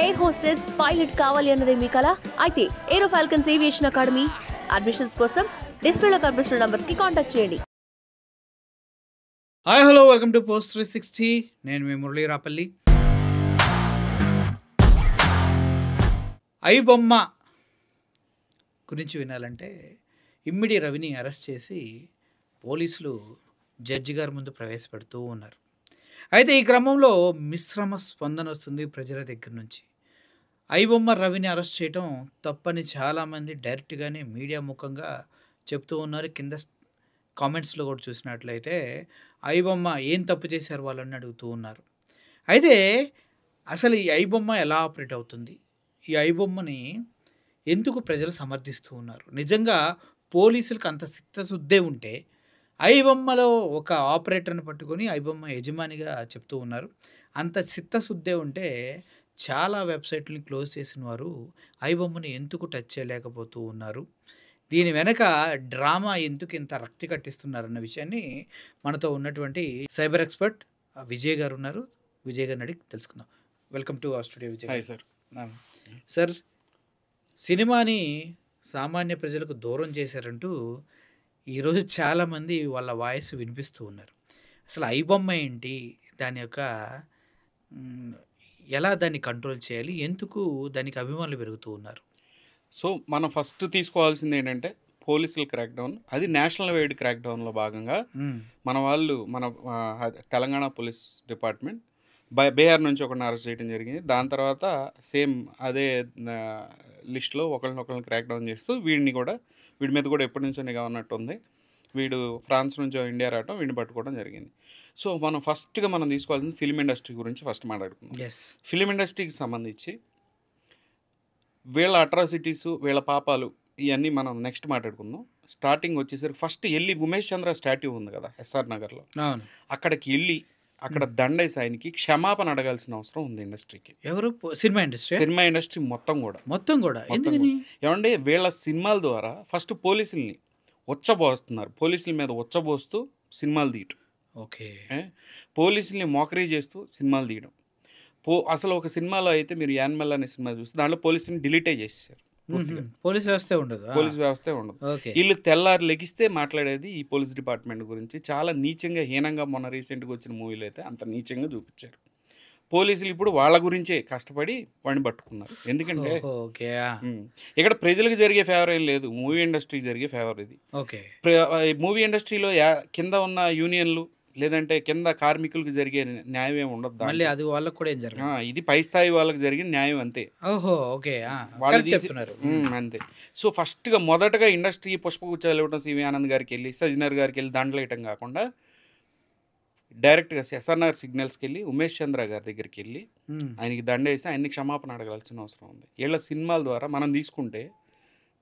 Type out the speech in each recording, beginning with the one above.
Air hostess pilot కావాలి అన్నదే మీ కల అయితే ఏరో ఫాల్కన్స్ ఏవియేషన్ అకాడమీ అడ్మిషన్స్ కోసం డిస్ప్లేలో కనిపిస్తున్న నంబర్ కి కాంటాక్ట్ చేయండి. Hi hello welcome to post 360. నేను మీ మురళీ రాపల్లి. ఐ బొమ్మ గురించి వినాలంటే ఇమ్మిడి రవిని అరెస్ట్ చేసి పోలీసులు జడ్జి గారి ముందు ప్రవేశపెడుతూ ఉన్నారు. అయితే ఈ క్రమంలో మిశ్రమ స్పందన వస్తుంది ప్రజల దగ్గర నుంచి. ఐ బొమ్మ రవిని అరెస్ట్ చేయడం తప్పని చాలామంది డైరెక్ట్గానే మీడియా ముఖంగా చెప్తూ ఉన్నారు. కింద కామెంట్స్లో కూడా చూసినట్లయితే ఐ బొమ్మ ఏం తప్పు చేశారు వాళ్ళని అడుగుతూ ఉన్నారు. అయితే అసలు ఈ ఐ బొమ్మ ఎలా ఆపరేట్ అవుతుంది, ఈ ఐ బొమ్మని ఎందుకు ప్రజలు సమర్థిస్తూ ఉన్నారు? నిజంగా పోలీసులకు అంత చిత్తశుద్ధే ఉంటే ఐ బొమ్మలో ఒక ఆపరేటర్ని పట్టుకొని ఐ బొమ్మ యజమానిగా చెప్తూ ఉన్నారు. అంత చిత్తశుద్ధే ఉంటే చాలా వెబ్సైట్లని క్లోజ్ చేసిన వారు ఐ బొమ్మని ఎందుకు టచ్ చేయలేకపోతూ ఉన్నారు? దీని వెనక డ్రామా ఎందుకు ఇంత రక్తి కట్టిస్తున్నారన్న విషయాన్ని మనతో ఉన్నటువంటి సైబర్ ఎక్స్పర్ట్ విజయ్ గారు ఉన్నారు. విజయ్ గారిని అడిగి తెలుసుకుందాం. Welcome to our studio Vijay. Hi sir. Sir, సినిమాని సామాన్య ప్రజలకు దూరం చేశారంటూ ఈరోజు చాలామంది వాళ్ళ వాయిస్ వినిపిస్తూ ఉన్నారు. అసలు ఐ బొమ్మ ఏంటి, దాని యొక్క ఎలా దాన్ని కంట్రోల్ చేయాలి, ఎందుకు దానికి అభిమానులు పెరుగుతూ ఉన్నారు? సో మనం ఫస్ట్ తీసుకోవాల్సింది ఏంటంటే పోలీసుల క్రాక్ డౌన్. అది నేషనల్ వైడ్ క్రాక్ డౌన్లో భాగంగా మన వాళ్ళు తెలంగాణ పోలీస్ డిపార్ట్మెంట్ బీహార్ నుంచి ఒకరిని అరెస్ట్ చేయడం జరిగింది. దాని తర్వాత సేమ్ అదే లిస్ట్లో ఒకరినొకరిని క్రాక్ డౌన్ చేస్తూ వీడి మీద కూడా ఎప్పటి నుంచో నిఘా ఉన్నట్టు ఉంది. వీడు ఫ్రాన్స్ నుంచి ఇండియా రావడం, వీడిని పట్టుకోవడం జరిగింది. సో మనం ఫస్ట్గా తీసుకోవాల్సింది ఫిల్మ్ ఇండస్ట్రీ గురించి ఫస్ట్ మాట్లాడుకుందాం. ఫిల్మ్ ఇండస్ట్రీకి సంబంధించి వీళ్ళ అట్రాసిటీసు, వీళ్ళ పాపాలు ఇవన్నీ మనం నెక్స్ట్ మాట్లాడుకుందాం. స్టార్టింగ్ వచ్చేసరికి ఫస్ట్ వెళ్ళి ఉమేష్ చంద్ర స్టాట్యూ ఉంది కదా ఎస్ఆర్ నగర్లో, అక్కడికి వెళ్ళి అక్కడ దండేసి ఆయనకి క్షమాపణ అడగాల్సిన అవసరం ఉంది ఇండస్ట్రీకి. ఎవరు? సినిమా ఇండస్ట్రీ మొత్తం కూడా ఏమంటే వీళ్ళ సినిమాల ద్వారా ఫస్ట్ పోలీసుల్ని ఉచ్చబోస్తున్నారు. పోలీసుల మీద ఉచ్చబోస్తూ సినిమాలు తీయటం, ఓకే, పోలీసుల్ని మోకరీ చేస్తూ సినిమాలు తీయడం. అసలు ఒక సినిమాలో అయితే మీరు యానిమల్ అనే సినిమా చూస్తే దాంట్లో పోలీసుని డిలీటే చేసేసారు. పోలీస్ వ్యవస్థే ఉండదు. వీళ్ళు తెల్లారు లెగిస్తే మాట్లాడేది ఈ పోలీస్ డిపార్ట్మెంట్ గురించి చాలా నీచంగా, హీనంగా. మొన్న రీసెంట్గా వచ్చిన మూవీలో అయితే అంత నీచంగా చూపించారు. పోలీసులు ఇప్పుడు వాళ్ళ గురించే కష్టపడి వాడిని పట్టుకున్నారు. ఎందుకంటే ఇక్కడ ప్రజలకు జరిగే ఫేవర్ ఏం లేదు, మూవీ ఇండస్ట్రీకి జరిగే ఫేవర్ ఇది. మూవీ ఇండస్ట్రీలో కింద ఉన్న యూనియన్లు లేదంటే కింద కార్మికులకు జరిగే న్యాయం ఏమి ఉండదు. అది వాళ్ళకి కూడా ఏం జరగదు. ఇది పై స్థాయి వాళ్ళకి జరిగిన న్యాయం అంతే. వాళ్ళు చెప్తున్నారు అంతే. సో ఫస్ట్గా మొదటగా ఇండస్ట్రీ పుష్పగుచ్చాలు ఇవ్వడం సివి ఆనంద్ గారికి వెళ్ళి, సజ్జనర్ గారికి వెళ్ళి దండలు వేయటం కాకుండా డైరెక్ట్గా ఎస్ఆర్ఆర్ సిగ్నల్స్కి వెళ్ళి ఉమేష్ చంద్ర గారి దగ్గరికి వెళ్ళి ఆయనకి దండేసి ఆయన్ని క్షమాపణ అడగాల్సిన అవసరం ఉంది. వీళ్ళ సినిమాల ద్వారా మనం తీసుకుంటే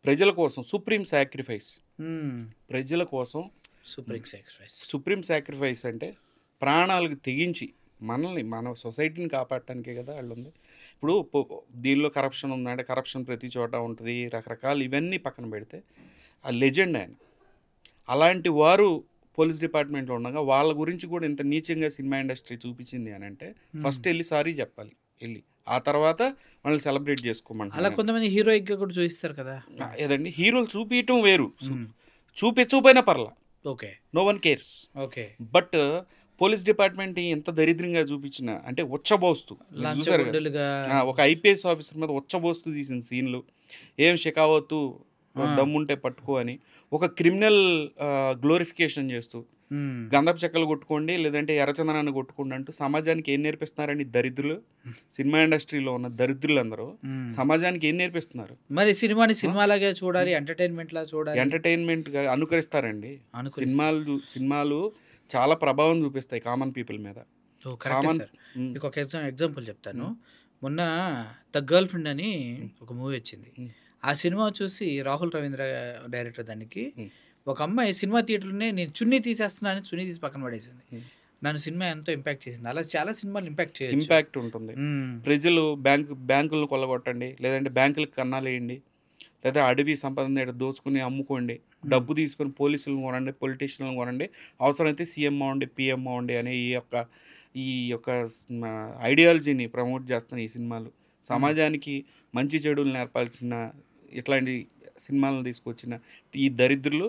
ప్రజల కోసం సుప్రీం సాక్రిఫైస్, ప్రజల కోసం సుప్రీం సాక్రిఫైస్ అంటే ప్రాణాలకు తెగించి మన సొసైటీని కాపాడటానికే కదా వాళ్ళు ఉంది. ఇప్పుడు దీనిలో కరప్షన్ ఉందంటే కరప్షన్ ప్రతి చోట ఉంటుంది, రకరకాలు ఇవన్నీ పక్కన పెడితే ఆ లెజెండ్ ఆయన. అలాంటి వారు పోలీస్ డిపార్ట్మెంట్లో ఉండగా వాళ్ళ గురించి కూడా ఇంత నీచంగా సినిమా ఇండస్ట్రీ చూపించింది అని అంటే ఫస్ట్ వెళ్ళి సారీ చెప్పాలి. వెళ్ళి ఆ తర్వాత వాళ్ళని సెలబ్రేట్ చేసుకోమంటారు. అలా కొంతమంది హీరోయిక్గా కూడా చూపిస్తారు కదా. ఏదండి, హీరోలు చూపించడం వేరు, చూపించకపోయినా పర్లా, okay, no one cares. Okay, but police department ఎంత దరిద్రంగా చూపించిన అంటే ఉచ్చబోస్తూ చూసారు. ఒక ఐపీఎస్ ఆఫీసర్ మీద ఉచ్చబోస్తూ తీసిన సీన్లు, ఏం షెకావత్తు దమ్ముంటే పట్టుకో అని ఒక క్రిమినల్ గ్లోరిఫికేషన్ చేస్తూ గంధపు చెక్కలు కొట్టుకోండి లేదంటే ఎర్రచందనాన్ని కొట్టుకోండి అంటూ సమాజానికి ఏం నేర్పిస్తున్నారని దరిద్రులు, సినిమా ఇండస్ట్రీలో ఉన్న దరిద్రులు అందరూ సమాజానికి ఏం నేర్పిస్తున్నారు? మరి సినిమాని సినిమాలాగే చూడాలి, ఎంటర్టైన్మెంట్గా అనుకరిస్తారండి. సినిమాలు చాలా ప్రభావం చూపిస్తాయి కామన్ పీపుల్ మీద. మీకు ఒక ఎగ్జాంపుల్ చెప్తాను. మొన్న ద గర్ల్ ఫ్రెండ్ అని ఒక మూవీ వచ్చింది. ఆ సినిమా చూసి రాహుల్ రవీంద్ర డైరెక్టర్, దానికి ఒక అమ్మాయి సినిమా థియేటర్లోనే నేను చున్నీ తీసేస్తున్నాను, చున్నీ తీసి పక్కన పడేసింది. నన్ను సినిమా ఎంతో ఇంపాక్ట్ చేసింది. అలా చాలా సినిమాలు ఇంపాక్ట్ ఉంటుంది. ప్రజలు బ్యాంకులను కొల్లగొట్టండి, లేదంటే బ్యాంకులకు కన్నాలు వేయండి, లేదా అడవి సంపదని దోచుకుని అమ్ముకోండి, డబ్బు తీసుకొని పోలీసులను కొనండి, పొలిటీషియన్లను కొనండి, అవసరమైతే సీఎం అవ్వండి, పిఎం అవ్వండి అనే ఈ యొక్క ఐడియాలజీని ప్రమోట్ చేస్తున్న ఈ సినిమాలు సమాజానికి మంచి చెడులు నేర్పాల్సిన ఇట్లాంటి సినిమాలను తీసుకొచ్చిన ఈ దరిద్రులు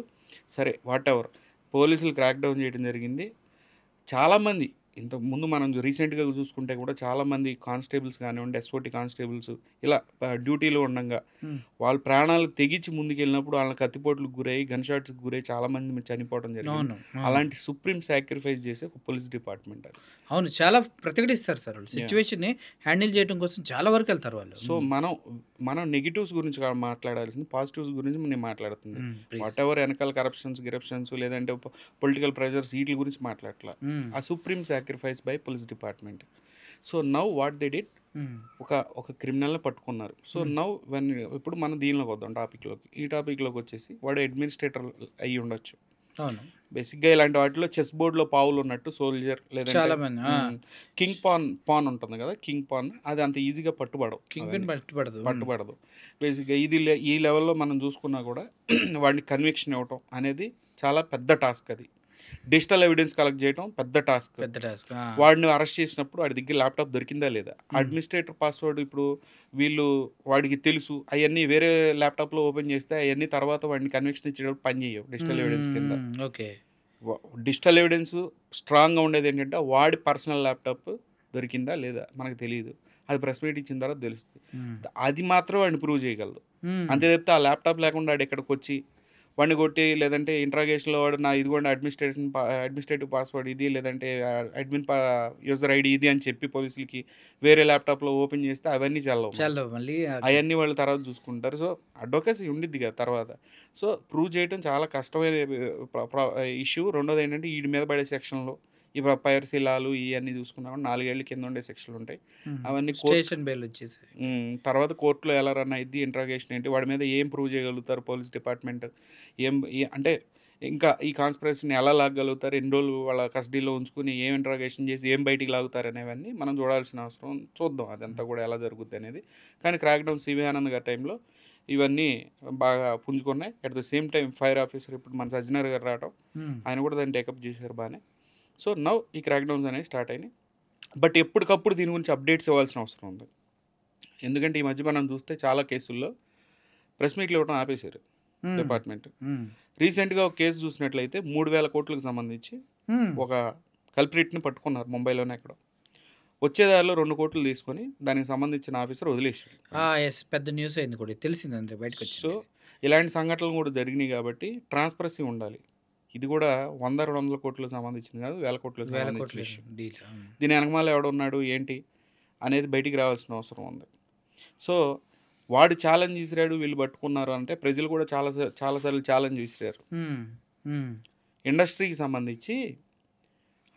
సరే వాట్ ఎవర్ పోలీసులు క్రాక్ డౌన్ చేయడం జరిగింది. చాలామంది ఇంతకుముందు మనం రీసెంట్గా చూసుకుంటే కూడా చాలామంది కానిస్టేబుల్స్ కానివ్వండి, ఎస్ఓటి కానిస్టేబుల్స్ ఇలా డ్యూటీలో ఉండగా వాళ్ళ ప్రాణాలు తెగించి ముందుకెళ్ళినప్పుడు వాళ్ళని కత్తిపోట్లకు గురై గన్ షాట్స్కి గురై చాలామంది చనిపోవడం జరిగింది. అలాంటి సుప్రీం సాక్రిఫైస్ చేసే ఒక పోలీస్ డిపార్ట్మెంట్ అది. అవును, చాలా ప్రతిఘటిస్తారు సార్. సిచ్యువేషన్ని హ్యాండిల్ చేయడం కోసం చాలా వరకు వెళ్తారు వాళ్ళు. సో మనం నెగిటివ్స్ గురించి మాట్లాడాల్సింది, పాజిటివ్స్ గురించి నేను మాట్లాడుతుంది. వాట్ ఎవర్ వెనకాల గిరప్షన్స్ లేదంటే పొలిటికల్ ప్రెషర్స్ వీటి గురించి మాట్లాడట్లా. ఆ supreme sacrifice by police department. So now what they did, ఒక క్రిమినల్ని పట్టుకున్నారు. సో నౌ ఇప్పుడు మనం దీనిలోకి వద్దాం టాపిక్లోకి. ఈ టాపిక్లోకి వచ్చేసి వాడు అడ్మినిస్ట్రేటర్ అయ్యి ఉండొచ్చు. బేసిక్గా ఇలాంటి వాటిలో చెస్ బోర్డ్లో పావులు ఉన్నట్టు సోల్జర్ లేదంటే కింగ్ పాన్ ఉంటుంది కదా, కింగ్ పాన్ అది అంత ఈజీగా పట్టుబడదు. బేసిక్గా ఈ లెవెల్లో మనం చూసుకున్నా కూడా వాడిని కన్విక్షన్ ఇవ్వటం అనేది చాలా పెద్ద టాస్క్. అది డిజిటల్ ఎవిడెన్స్ కలెక్ట్ చేయడం పెద్ద టాస్క్. వాడిని అరెస్ట్ చేసినప్పుడు వాడి దగ్గర ల్యాప్టాప్ దొరికిందా లేదా, అడ్మినిస్ట్రేటర్ పాస్వర్డ్ ఇప్పుడు వాడికి తెలుసు, అవన్నీ వేరే ల్యాప్టాప్లో ఓపెన్ చేస్తే అవన్నీ తర్వాత వాడిని కన్విక్షన్ ఇచ్చేటప్పుడు పని చేయవు డిజిటల్ ఎవిడెన్స్ కింద. ఓకే, డిజిటల్ ఎవిడెన్స్ స్ట్రాంగ్గా ఉండేది ఏంటంటే వాడి పర్సనల్ ల్యాప్టాప్ దొరికిందా లేదా మనకు తెలియదు, అది ప్రెస్ మీట్ ఇచ్చిన తర్వాత తెలుస్తుంది. అది మాత్రం వాడిని ప్రూవ్ చేయగలదు. అంతే చెప్తే ఆ ల్యాప్టాప్ లేకుండా వాడు ఎక్కడికి వచ్చి వాడిని కొట్టి లేదంటే ఇంట్రాగేషన్లో వాడు నా ఇదిగోండి అడ్మినిస్ట్రేటివ్ పాస్వర్డ్ ఇది లేదంటే అడ్మిన్ యూజర్ ఐడి ఇది అని చెప్పి పోలీసులకి వేరే ల్యాప్టాప్లో ఓపెన్ చేస్తే అవన్నీ చల్లవు, మళ్ళీ అవన్నీ వాళ్ళు తర్వాత చూసుకుంటారు. సో అడ్వొకేసీ ఉండిద్ది కదా తర్వాత. సో ప్రూవ్ చేయడం చాలా కష్టమైన ఇష్యూ. రెండోది ఏంటంటే వీడి మీద పడే సెక్షన్లో ఈ పైరసీ లాలు ఇవన్నీ చూసుకున్నా 4 ఏళ్ళ కింద ఉండే సెక్షన్లు ఉంటాయి. అవన్నీ స్టేషన్ బెయిల్ వచ్చేసి తర్వాత కోర్టులో ఎలా రన్ అయ్యింది, ఇంట్రాగేషన్ ఏంటి, వాడి మీద ఏం ప్రూవ్ చేయగలుగుతారు పోలీస్ డిపార్ట్మెంట్, అంటే ఇంకా ఈ కాన్స్పిరసీని ఎలా లాగలుగుతారు, ఎన్ని రోజులు వాళ్ళ కస్టడీలో ఉంచుకుని ఏం ఇంట్రాగేషన్ చేసి ఏం బయటికి లాగుతారు అనేవన్నీ మనం చూడాల్సిన అవసరం, చూద్దాం అదంతా కూడా ఎలా జరుగుద్ది అనేది. కానీ క్రాక్ డౌన్ సివి ఆనంద్ గారి టైంలో ఇవన్నీ బాగా పుంజుకున్నాయి. At the same time fire officer ఇప్పుడు మన సజ్జనర్ గారు రావడం, ఆయన కూడా దాన్ని టేకప్ చేశారు బాగానే. సో నౌ ఈ క్రాక్ డౌన్స్ అనేవి స్టార్ట్ అయినాయి. బట్ ఎప్పటికప్పుడు దీని గురించి అప్డేట్స్ ఇవ్వాల్సిన అవసరం ఉంది. ఎందుకంటే ఈ మధ్య మనం చూస్తే చాలా కేసుల్లో ప్రెస్ మీట్లు ఇవ్వడం ఆపేశారు డిపార్ట్మెంట్. రీసెంట్గా ఒక కేసు చూసినట్లయితే 3,000 కోట్లకు సంబంధించి ఒక కల్ప్రిట్ని పట్టుకున్నారు ముంబైలోనే. ఎక్కడ వచ్చేదారిలో 2 కోట్లు తీసుకొని దానికి సంబంధించిన ఆఫీసర్ వదిలేసాడు. పెద్ద న్యూస్ అయింది కూడా, తెలిసిందంటే బయటకు. సో ఇలాంటి సంఘటనలు కూడా జరిగినాయి కాబట్టి ట్రాన్స్పరసీ ఉండాలి. ఇది కూడా 100-200 కోట్లకు సంబంధించింది కాదు, 1000 కోట్లకు సంబంధించిన విషయం. దీని వెనకమాల ఎవడున్నాడు ఏంటి అనేది బయటికి రావాల్సిన అవసరం ఉంది. సో వాడు ఛాలెంజ్ విసిరాడు, వీళ్ళు పట్టుకున్నారు అంటే ప్రజలు కూడా చాలాసార్లు ఛాలెంజ్ విసిరారు. ఇండస్ట్రీకి సంబంధించి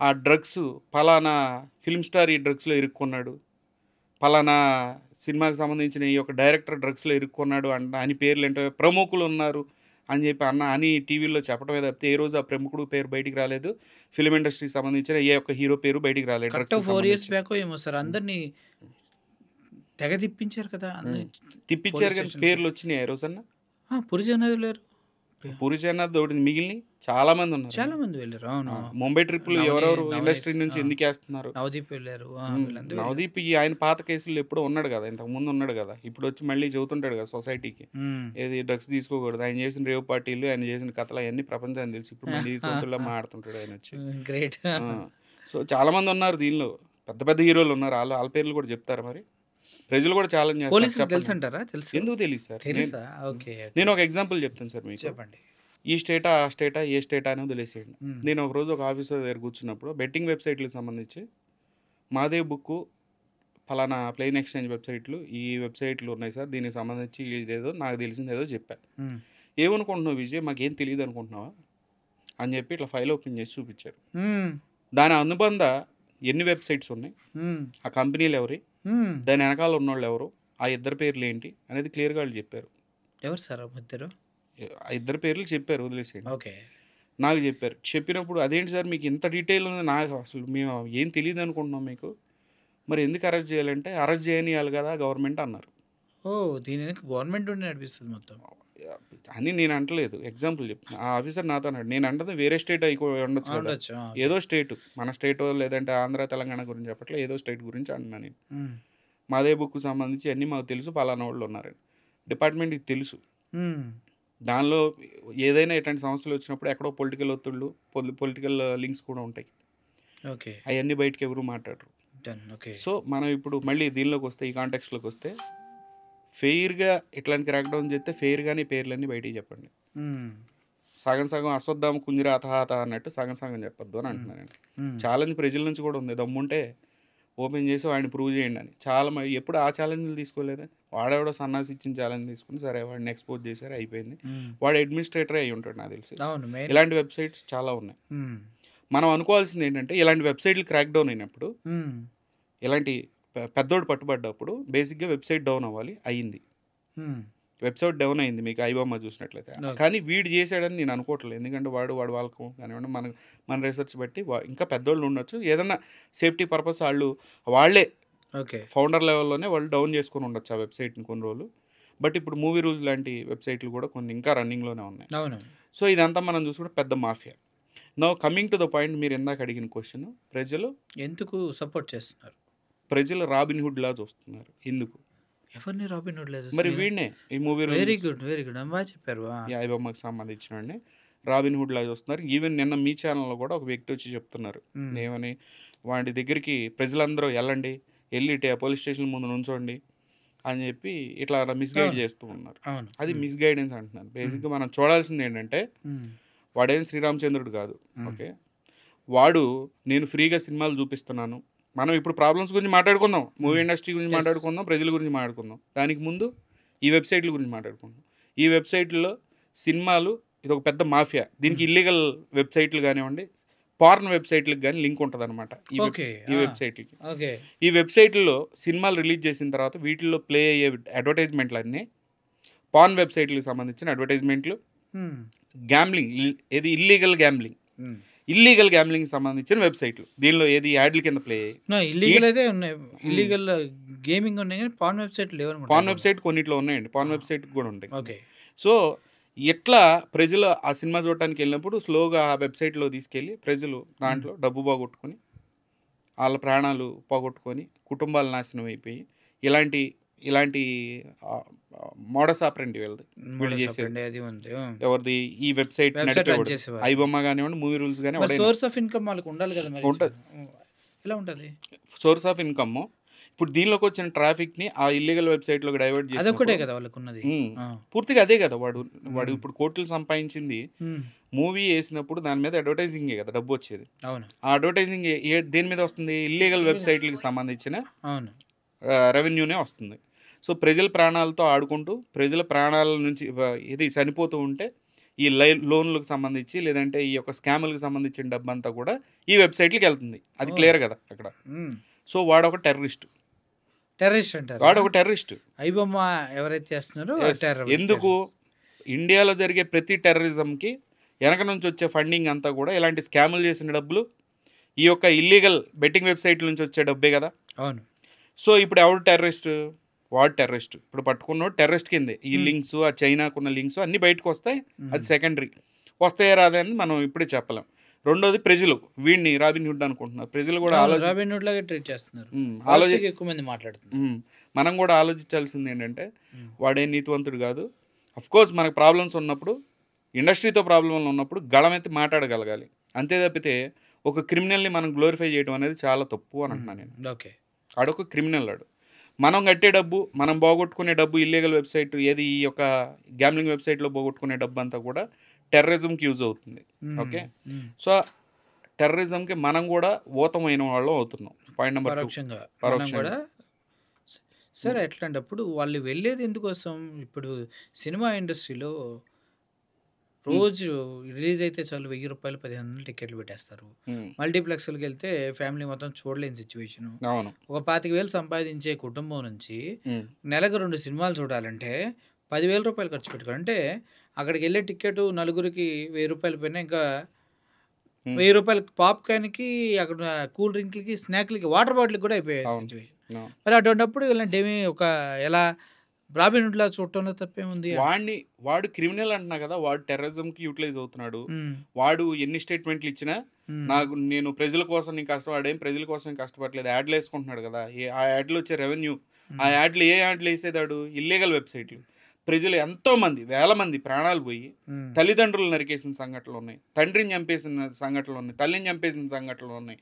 ఆ డ్రగ్స్ పలానా ఫిల్మ్ స్టార్ ఈ డ్రగ్స్లో ఇరుక్కున్నాడు, పలానా సినిమాకి సంబంధించిన ఈ యొక్క డైరెక్టర్ డ్రగ్స్లో ఇరుక్కున్నాడు అని పేర్లు ఏంటో ప్రముఖులు ఉన్నారు అని చెప్పి అని టీవీలో చెప్పడమే తప్పితే ఏ రోజు ఆ ప్రముఖుడు పేరు బయటికి రాలేదు, ఫిల్మ్ ఇండస్ట్రీకి సంబంధించిన ఏ ఒక్క హీరో పేరు బయటికి రాలేదు. 4 years బ్యాక్ ఏమో సార్ అందరినీ తెగ తిప్పించారు కదా, తిప్పించారు కానీ పేర్లు వచ్చినాయి ఏ రోజన్నా? పురి జగన్నాథ్ లేరు, పూరి జగన్నాథ్ ఒకటి మిగిలిన చాలా మంది ఉన్నారు, చాలా మంది వెళ్ళారు. అవును, ముంబై ట్రిప్లు ఎవరెవరు ఇండస్ట్రీ నుంచి ఎందుకు వేస్తున్నారు? నవదీప్ వెళ్ళారు. నవదీప్ ఆయన పాత కేసులు ఎప్పుడో ఉన్నాడు కదా, ఇంతకు ముందు ఉన్నాడు కదా, ఇప్పుడు వచ్చి మళ్ళీ చదువుతుంటాడు కదా సొసైటీకి ఏది డ్రగ్స్ తీసుకోకూడదు. ఆయన చేసిన రేవ్ పార్టీలు ఆయన చేసిన కథలు అవన్నీ ప్రపంచాన్ని తెలిసి ఇప్పుడు మళ్ళీ తొంతుల్లో మాట్లాడుతుంటాడు ఆయన వచ్చి. గ్రేట్. సో చాలా మంది ఉన్నారు దీనిలో, పెద్ద పెద్ద హీరోలు ఉన్నారు, వాళ్ళ పేర్లు కూడా చెప్తారు. మరి ప్రజలు కూడా ఛాలెంజ్ చేస్తారు. ఎందుకు తెలియదు సార్? నేను ఒక ఎగ్జాంపుల్ చెప్తాను సార్ మీకు. చెప్పండి. ఈ స్టేటా ఆ స్టేటా ఏ స్టేటా అనేది వదిలేసేయండి. నేను ఒకరోజు ఒక ఆఫీసర్ దగ్గర కూర్చున్నప్పుడు బెట్టింగ్ వెబ్సైట్లకు సంబంధించి మాదేవ్ బుక్ ఫలానా ప్లెయిన్ ఎక్స్చేంజ్ వెబ్సైట్లు ఈ వెబ్సైట్లు ఉన్నాయి సార్, దీనికి సంబంధించి ఇదేదో నాకు తెలిసిందేదో చెప్పా. ఏమనుకుంటున్నావు విజయ్, మాకేం తెలియదు అనుకుంటున్నావా అని చెప్పి ఇట్లా ఫైల్ ఓపెన్ చేసి చూపించారు. దాని అనుబంధ ఎన్ని వెబ్సైట్స్ ఉన్నాయి, ఆ కంపెనీలు ఎవరి, దాని వెనకాల ఉన్నోళ్ళు ఎవరు, ఆ ఇద్దరు పేర్లు ఏంటి అనేది క్లియర్గా వాళ్ళు చెప్పారు. ఎవరు సార్ ఇద్దరు? ఆ ఇద్దరు పేర్లు చెప్పారు, వదిలేసేయండి. ఓకే, నాకు చెప్పారు. చెప్పినప్పుడు అదేంటి సార్ మీకు ఇంత డీటెయిల్ ఉంది, నాకు అసలు మేము ఏం తెలియదు అనుకుంటున్నాం మీకు, మరి ఎందుకు అరెస్ట్ చేయాలంటే అరెస్ట్ చేయనియాలి కదా గవర్నమెంట్ అన్నారు. దీని గవర్నమెంట్ నడిపిస్తుంది మొత్తం అని నేను అంటలేదు, ఎగ్జాంపుల్ చెప్తున్నా. ఆ ఆఫీసర్ నాతో అన్నాడు. నేను అంటది వేరే స్టేట్ ఉండొచ్చు కదా, ఏదో స్టేట్, మన స్టేట్ లేదంటే ఆంధ్ర తెలంగాణ గురించి చెప్పట్లే, ఏదో స్టేట్ గురించి అంటున్నా నేను. మాదే బుక్ సంబంధించి అన్నీ మాకు తెలుసు, పలానా వాళ్ళు ఉన్నారని డిపార్ట్మెంట్కి తెలుసు. దానిలో ఏదైనా ఇట్లాంటి సమస్యలు వచ్చినప్పుడు ఎక్కడో పొలిటికల్ ఒత్తిళ్ళు, పొలిటికల్ లింక్స్ కూడా ఉంటాయి. ఓకే, అవన్నీ బయటకు ఎవరు మాట్లాడరు. ఓకే. సో మనం ఇప్పుడు మళ్ళీ దీనిలోకి వస్తే, ఈ కాంటెక్స్లోకి వస్తే, ఫెయిర్గా ఇట్లాంటి క్రాక్డౌన్ చేస్తే ఫెయిర్గానే పేర్లన్నీ బయటికి చెప్పండి. సగం సగం అశ్వత్థామ కుంజర అతహాత అన్నట్టు సగం సగం చెప్పొద్దు అని అంటున్నాను. ఛాలెంజ్ ప్రజల నుంచి కూడా ఉంది, దమ్ముంటే ఓపెన్ చేసి వాడిని ప్రూవ్ చేయండి అని. చాలా ఎప్పుడు ఆ ఛాలెంజ్లు తీసుకోలేదు. వాడెవడో సన్నాసి ఇచ్చిన ఛాలెంజ్ తీసుకుని సరే వాడిని ఎక్స్పోజ్ చేశారు, అయిపోయింది. వాడు అడ్మినిస్ట్రేటరే అయి ఉంటాడు నాకు తెలిసి. ఇలాంటి వెబ్సైట్స్ చాలా ఉన్నాయి. మనం అనుకోవాల్సింది ఏంటంటే, ఇలాంటి వెబ్సైట్లు క్రాక్ డౌన్ అయినప్పుడు, ఇలాంటి పెద్దోడు పట్టుబడ్డప్పుడు బేసిక్గా వెబ్సైట్ డౌన్ అవ్వాలి, అయ్యింది. వెబ్సైట్ డౌన్ అయింది మీకు ఐబొమ్మ చూసినట్లయితే. కానీ వీడు చేశాడని నేను అనుకోవట్లేదు. ఎందుకంటే వాడు వాళ్ళకు కానివ్వండి, మన రీసెర్చ్ బట్టి ఇంకా పెద్దోళ్ళు ఉండొచ్చు. ఏదన్నా సేఫ్టీ పర్పస్ వాళ్ళే ఫౌండర్ లెవెల్లోనే వాళ్ళు డౌన్ చేసుకొని ఉండొచ్చు ఆ వెబ్సైట్ని కొన్ని రోజులు. బట్ ఇప్పుడు మూవీ రూల్స్ లాంటి వెబ్సైట్లు కూడా కొన్ని ఇంకా రన్నింగ్లోనే ఉన్నాయి. సో ఇదంతా మనం చూసుకుంటే పెద్ద mafia. Now coming to the point, మీరు ఇందాక అడిగిన క్వశ్చన్, ప్రజలు ఎందుకు సపోర్ట్ చేస్తున్నారు? ప్రజలు రాబిన్హుడ్ లా చూస్తున్నారు. ఎందుకు? ఎవరిని రాబిన్హుడ్ లా? మరి వీడినే ఈ మూవీ వెరీ గుడ్ బాగా చెప్పారు. ఐబొమ్మకి సంబంధించిన రాబిన్హుడ్ లా చూస్తున్నారు. ఈవెన్ నిన్న మీ ఛానల్లో కూడా ఒక వ్యక్తి వచ్చి చెప్తున్నారు ఏమని, వాడి దగ్గరికి ప్రజలందరూ వెళ్ళి పోలీస్ స్టేషన్ ముందు నుంచోండి అని చెప్పి ఇట్లా మిస్గైడ్ చేస్తూ ఉన్నారు. అది మిస్గైడెన్స్ అంటున్నాను. బేసిక్గా మనం చూడాల్సింది ఏంటంటే, వాడేం శ్రీరామచంద్రుడు కాదు. ఓకే, వాడు నేను ఫ్రీగా సినిమాలు చూపిస్తున్నాను. మనం ఇప్పుడు ప్రాబ్లమ్స్ గురించి మాట్లాడుకుందాం, మూవీ ఇండస్ట్రీ గురించి మాట్లాడుకుందాం, ప్రజల గురించి మాట్లాడుకుందాం. దానికి ముందు ఈ వెబ్సైట్ల గురించి మాట్లాడుకుందాం. ఈ వెబ్సైట్లో సినిమాలు ఇది ఒక పెద్ద మాఫియా. దీనికి ఇల్లీగల్ వెబ్సైట్లు కానివ్వండి, పార్న్ వెబ్సైట్లకు కానీ లింక్ ఉంటుంది అనమాట ఈ వెబ్సైట్లకి. ఈ వెబ్సైట్లో సినిమాలు రిలీజ్ చేసిన తర్వాత వీటిల్లో ప్లే అయ్యే అడ్వర్టైజ్మెంట్లు అన్నీ పార్న్ వెబ్సైట్లకు సంబంధించిన అడ్వర్టైజ్మెంట్లు, గ్యాంబ్లింగ్, ఏది ఇల్లీగల్ గ్యాంబ్లింగ్ సంబంధించిన వెబ్సైట్లు. దీనిలో ఏది యాడ్ల కింద ప్లే అయ్యాయి. ఇల్లీగల్ అయితే ఉన్నాయి, ఇల్లీగల్ గేమింగ్ ఉన్నాయి, కానీ పార్న్ వెబ్సైట్లు లేవు. పార్న్ వెబ్సైట్ కొన్నిట్లో ఉన్నాయండి, పార్న్ వెబ్సైట్ కూడా ఉంటాయి. ఓకే, సో ఎట్లా ప్రజలు ఆ సినిమా చూడటానికి వెళ్ళినప్పుడు స్లోగా ఆ వెబ్సైట్లో తీసుకెళ్ళి ప్రజలు దాంట్లో డబ్బు పోగొట్టుకొని, వాళ్ళ ప్రాణాలు పోగొట్టుకొని, కుటుంబాలు నాశనం అయిపోయి, ఇలాంటి మోడస్ ఆపరెండి వీళ్ళు చేసేది. ఎవరిది? ఈ వెబ్సైట్ ఐబొమ్మ కానివ్వండి, మూవీ రూల్స్ కానీ. సోర్స్ ఆఫ్ ఇన్కమ్ వాళ్ళకి ఉండాలి కదా. ఉంటుంది. ఎలా ఉంటుంది సోర్స్ ఆఫ్ ఇన్కమ్? ఇప్పుడు దీనిలోకి వచ్చిన ట్రాఫిక్ని ఆ ఇల్లీగల్ వెబ్సైట్లోకి డైవర్ట్ చేసి, అదొకటే కదా వాళ్ళకు ఉన్నది, పూర్తిగా అదే కదా. వాడు ఇప్పుడు కోట్లు సంపాదించింది మూవీ వేసినప్పుడు దాని మీద అడ్వర్టైజింగే కదా డబ్బు వచ్చేది. అవును, ఆ అడ్వర్టైజింగ్ దేని మీద వస్తుంది? ఇల్లీగల్ వెబ్సైట్లకి సంబంధించిన రెవెన్యూనే వస్తుంది. సో ప్రజల ప్రాణాలతో ఆడుకుంటూ, ప్రజల ప్రాణాల నుంచి ఇది చనిపోతూ ఉంటే, ఈ లోన్లకు సంబంధించి లేదంటే ఈ యొక్క స్కాములకు సంబంధించిన డబ్బు అంతా కూడా ఈ వెబ్సైట్లకి వెళ్తుంది. అది క్లియర్ కదా అక్కడ. సో వాడు ఒక టెర్రరిస్ట్ అంటారు. వాడు ఒక టెర్రరిస్ట్. ఐబొమ్మ ఎవరైతే చేస్తున్నారో ఎందుకు? ఇండియాలో జరిగే ప్రతి టెర్రరిజంకి వెనక నుంచి వచ్చే ఫండింగ్ అంతా కూడా ఇలాంటి స్కాములు చేసిన డబ్బులు, ఈ యొక్క ఇల్లీగల్ బెట్టింగ్ వెబ్సైట్ల నుంచి వచ్చే డబ్బే కదా. అవును. సో ఇప్పుడు ఎవడు టెర్రరిస్ట్? వాడు టెర్రరిస్ట్. ఇప్పుడు పట్టుకున్నాడు టెర్రరిస్ట్ కిందే. ఈ లింక్స్, ఆ చైనాకున్న లింక్స్ అన్నీ బయటకు వస్తాయి. అది సెకండరీ. వస్తాయా రాదని మనం ఇప్పుడే చెప్పలేం. రెండోది ప్రజలు వీడిని రాబిన్హుడ్ అనుకుంటున్నారు. ప్రజలు కూడా రాబిన్హుడ్ లాగా ట్రీట్ చేస్తున్నారు. ఎక్కువ మంది మాట్లాడుతున్నారు. మనం కూడా ఆలోచించాల్సింది ఏంటంటే, వాడే నీతివంతుడు కాదు. అఫ్కోర్స్ మనకు ప్రాబ్లమ్స్ ఉన్నప్పుడు, ఇండస్ట్రీతో ప్రాబ్లంలు ఉన్నప్పుడు గళమెత్తి మాట్లాడగలగాలి. అంతే తప్పితే ఒక క్రిమినల్ని మనం గ్లోరిఫై చేయడం అనేది చాలా తప్పు అని అంటున్నాను నేను. ఓకే, ఆడొక క్రిమినల్. మనం కట్టే డబ్బు, మనం పోగొట్టుకునే డబ్బు, ఇల్లీగల్ వెబ్సైట్ ఏది ఈ యొక్క గ్యామ్లింగ్ వెబ్సైట్లో పోగొట్టుకునే డబ్బు అంతా కూడా టెర్రరిజంకి యూజ్ అవుతుంది. ఓకే, సో టెర్రరిజంకి మనం కూడా ఊతమైన వాళ్ళం అవుతున్నాం. పాయింట్ నెంబర్ 2, పరోక్షంగా. సరే, ఎట్లాంటప్పుడు వాళ్ళు వెళ్ళేది ఎందుకోసం? ఇప్పుడు సినిమా ఇండస్ట్రీలో రోజు రిలీజ్ అయితే చాలు 1000 రూపాయలు 1500 టికెట్లు పెట్టేస్తారు. మల్టీప్లెక్స్కి వెళ్తే ఫ్యామిలీ మొత్తం చూడలేని సిచ్యువేషన్. ఒక 25,000 సంపాదించే కుటుంబం నుంచి నెలకు 2 సినిమాలు చూడాలంటే 10,000 రూపాయలు ఖర్చు పెట్టుకోవాలి. అంటే అక్కడికి వెళ్ళే టికెట్ నలుగురికి 1000 రూపాయలు పైన, ఇంకా 1000 రూపాయలకి పాప్కార్న్కి, అక్కడ కూల్ డ్రింక్లకి, స్నాక్లకి, వాటర్ బాటిల్కి కూడా అయిపోయాయి సిచ్యువేషన్. మరి అటువంటిప్పుడు ఇలాంటి ఏమి ఎలా రాబిన్హుడ్లా చూడటంలో తప్పేముంది? వాడు క్రిమినల్ అంటున్నా కదా, వాడు టెర్రరిజంకి యూటిలైజ్ అవుతున్నాడు. వాడు ఎన్ని స్టేట్మెంట్లు ఇచ్చినా నేను ప్రజల కోసం నేను కష్టపడేం, ప్రజల కోసం కష్టపడలేదు, యాడ్లు వేసుకుంటున్నాడు కదా. ఆ యాడ్లు వచ్చే రెవెన్యూ ఆ యాడ్లు ఏ యాడ్లు వేసేదాడు? ఇల్లీగల్ వెబ్సైట్లు. ప్రజలు ఎంతోమంది వేల మంది ప్రాణాలు పోయి తల్లిదండ్రులు నరికేసిన సంఘటనలు ఉన్నాయి, తండ్రిని చంపేసిన సంఘటనలు ఉన్నాయి, తల్లిని చంపేసిన సంఘటనలు ఉన్నాయి,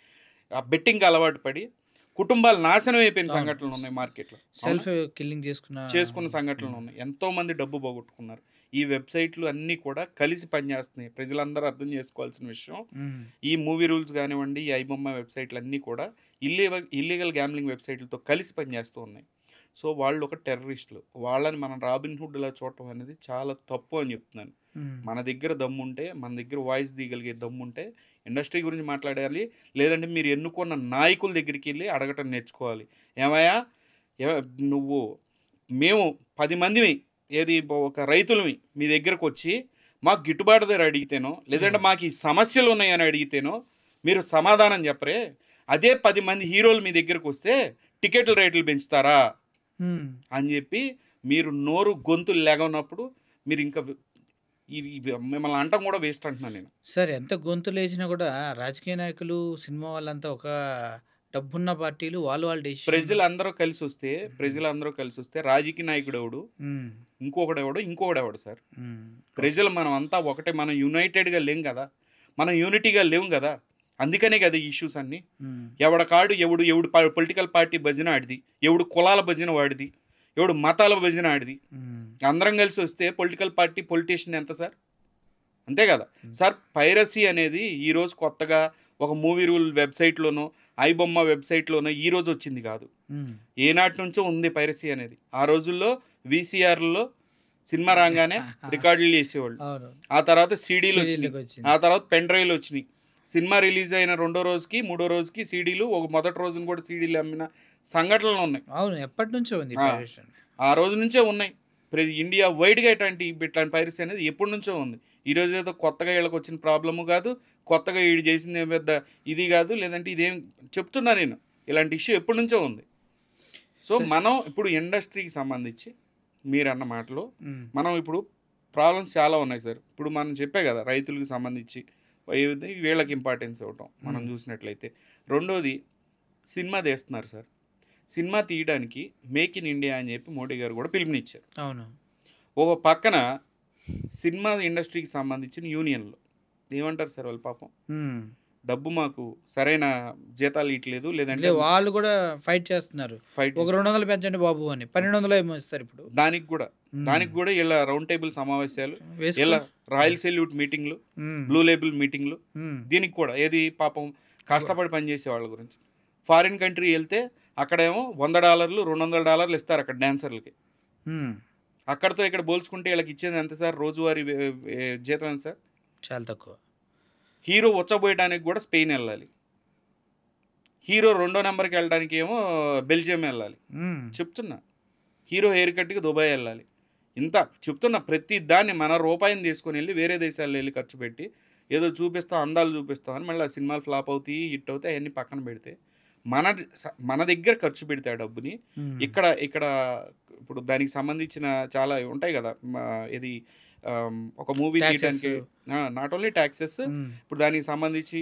ఆ బెట్టింగ్కి అలవాటు పడి కుటుంబాలు నాశనం అయిపోయిన సంఘటనలు ఉన్నాయి, మార్కెట్లో సెల్ఫ్ కిల్లింగ్ చేసుకున్న సంఘటనలు ఉన్నాయి, ఎంతోమంది డబ్బు పోగొట్టుకున్నారు. ఈ వెబ్సైట్లు అన్నీ కూడా కలిసి పనిచేస్తున్నాయి. ప్రజలందరూ అర్థం చేసుకోవాల్సిన విషయం, ఈ మూవీ రూల్స్ కానివ్వండి, ఈ ఐబొమ్మ వెబ్సైట్లు అన్నీ కూడా ఇల్లీగల్ గ్యామ్లింగ్ వెబ్సైట్లతో కలిసి పనిచేస్తూ ఉన్నాయి. సో వాళ్ళు ఒక టెర్రరిస్టులు. వాళ్ళని మనం రాబిన్హుడ్లా చూడటం అనేది చాలా తప్పు అని చెప్తున్నాను. మన దగ్గర దమ్ముంటే, మన దగ్గర వాయిస్ తీయగలిగే దమ్ముంటే ఇండస్ట్రీ గురించి మాట్లాడాలి. లేదంటే మీరు ఎన్నుకున్న నాయకుల దగ్గరికి వెళ్ళి అడగటం నేర్చుకోవాలి. ఏమయ్యా నువ్వు మేము 10 మందిమి ఒక రైతులమి మీ దగ్గరకు వచ్చి మాకు గిట్టుబాటు ధర అడిగితేనో, లేదంటే మాకు ఈ సమస్యలు ఉన్నాయని అడిగితేనో మీరు సమాధానం చెప్పరే. అదే 10 మంది హీరోలు మీ దగ్గరకు వస్తే టికెట్ల రేట్లు పెంచుతారా అని చెప్పి మీరు నోరు గొంతులు లేగనప్పుడు మీరు ఇంకా మిమ్మల్ని అంటాం కూడా వేస్ట్ అంటున్నాను నేను. సార్ ఎంత గొంతులు వేసినా కూడా రాజకీయ నాయకులు, సినిమా వాళ్ళంతా ఒక డబ్బున్న పార్టీలు వాళ్ళు ప్రజలందరూ కలిసి వస్తే రాజకీయ నాయకుడు ఎవడు, ఇంకొకడెవడు సార్. ప్రజలు మనం అంతా ఒకటే, మనం యునైటెడ్గా లేం కదా, మనం యూనిటీగా లేవు కదా. అందుకనే కదా ఇష్యూస్ అన్నీ. ఎవడు పొలిటికల్ పార్టీ భజన ఆడిది, ఎవడు కులాల భజన వాడిది, ఎవడు మతాల భజన ఆడిది. అందరం కలిసి వస్తే పొలిటికల్ పార్టీ పొలిటీషియన్ ఎంత సార్? అంతే కదా సార్. పైరసీ అనేది ఈరోజు కొత్తగా ఒక మూవీ రూల్ వెబ్సైట్లోనో, ఐబొమ్మ వెబ్సైట్లోనో ఈరోజు వచ్చింది కాదు. ఏనాటి నుంచో ఉంది పైరసీ అనేది. ఆ రోజుల్లో VCRలో సినిమా రాగానే రికార్డులు చేసేవాళ్ళు, ఆ తర్వాత CDలు వచ్చినాయి, ఆ తర్వాత పెన్ డ్రైవ్లు వచ్చినాయి. సినిమా రిలీజ్ అయిన 2వ రోజుకి 3వ రోజుకి CDలు, మొదటి రోజున కూడా CDలు అమ్మిన సంఘటనలు ఉన్నాయి. అవును, ఎప్పటి నుంచో ఉంది, ఆ రోజు నుంచే ఉన్నాయి. ఇండియా వైడ్గా ఇట్లాంటి పైరసీ అనేది ఎప్పటి నుంచో ఉంది. ఈరోజు ఏదో కొత్తగా వీళ్ళకి వచ్చిన ప్రాబ్లము కాదు, కొత్తగా వీడు చేసింది ఏం పెద్ద ఇది కాదు, లేదంటే ఇదేం చెప్తున్నా నేను. ఇలాంటి ఇష్యూ ఎప్పటి నుంచో ఉంది. సో మనం ఇప్పుడు ఇండస్ట్రీకి సంబంధించి మీరన్న మాటలో మనం ఇప్పుడు ప్రాబ్లమ్స్ చాలా ఉన్నాయి సార్. ఇప్పుడు మనం చెప్పే కదా రైతులకు సంబంధించి వీళ్ళకి ఇంపార్టెన్స్ ఇవ్వటం మనం చూసినట్లయితే. రెండోది సినిమా తీస్తున్నారు సార్. సినిమా తీయడానికి మేక్ ఇన్ ఇండియా అని చెప్పి మోడీ గారు కూడా పిలుపునిచ్చారు. అవును. ఒక పక్కన సినిమా ఇండస్ట్రీకి సంబంధించిన యూనియన్లు ఏమంటారు సార్, వాళ్ళు పాపం డబ్బు మాకు సరైన జీతాలు ఇట్లేదు, లేదంటే వాళ్ళు కూడా ఫైట్ చేస్తున్నారు. ఒక 200 పెంచండి బాబు అని 1200 ఏమో ఇస్తారు ఇప్పుడు. దానికి కూడా ఇలా రౌండ్ టేబుల్ సమావేశాలు, ఇలా రాయల్ సెల్యూట్ మీటింగ్లు, బ్లూ లేబుల్ మీటింగ్లు, దీనికి కూడా ఏది పాపం కష్టపడి పనిచేసే వాళ్ళ గురించి. ఫారిన్ కంట్రీ వెళ్తే అక్కడేమో $100 $200 ఇస్తారు అక్కడ డాన్సర్లకి. అక్కడతో ఇక్కడ పోల్చుకుంటే వీళ్ళకి ఇచ్చేది ఎంత సార్? రోజువారీ జీతం ఎంత సార్? చాలా తక్కువ. హీరో వచ్చబోయడానికి కూడా స్పెయిన్ వెళ్ళాలి, హీరో 2వ నెంబర్కి వెళ్ళడానికి ఏమో బెల్జియం వెళ్ళాలి. చెప్తున్నా, హీరో హెయిర్ కట్కి దుబాయ్ వెళ్ళాలి. ఇంత చెప్తున్నా, ప్రతి దాన్ని మన రూపాయిని తీసుకొని వెళ్ళి వేరే దేశాల్లో వెళ్ళి ఖర్చు పెట్టి ఏదో చూపిస్తాం, అందాలు చూపిస్తాం అని మళ్ళీ ఆ సినిమాలు ఫ్లాప్ అవుతాయి, హిట్ అవుతాయి, అవన్నీ పక్కన పెడితే మన దగ్గర ఖర్చు పెడితే ఆ డబ్బుని ఇక్కడ ఇప్పుడు దానికి సంబంధించిన చాలా ఉంటాయి కదా. ఇది ఒక మూవీ తీయడానికి నాట్ ఓన్లీ ట్యాక్సెస్, ఇప్పుడు దానికి సంబంధించి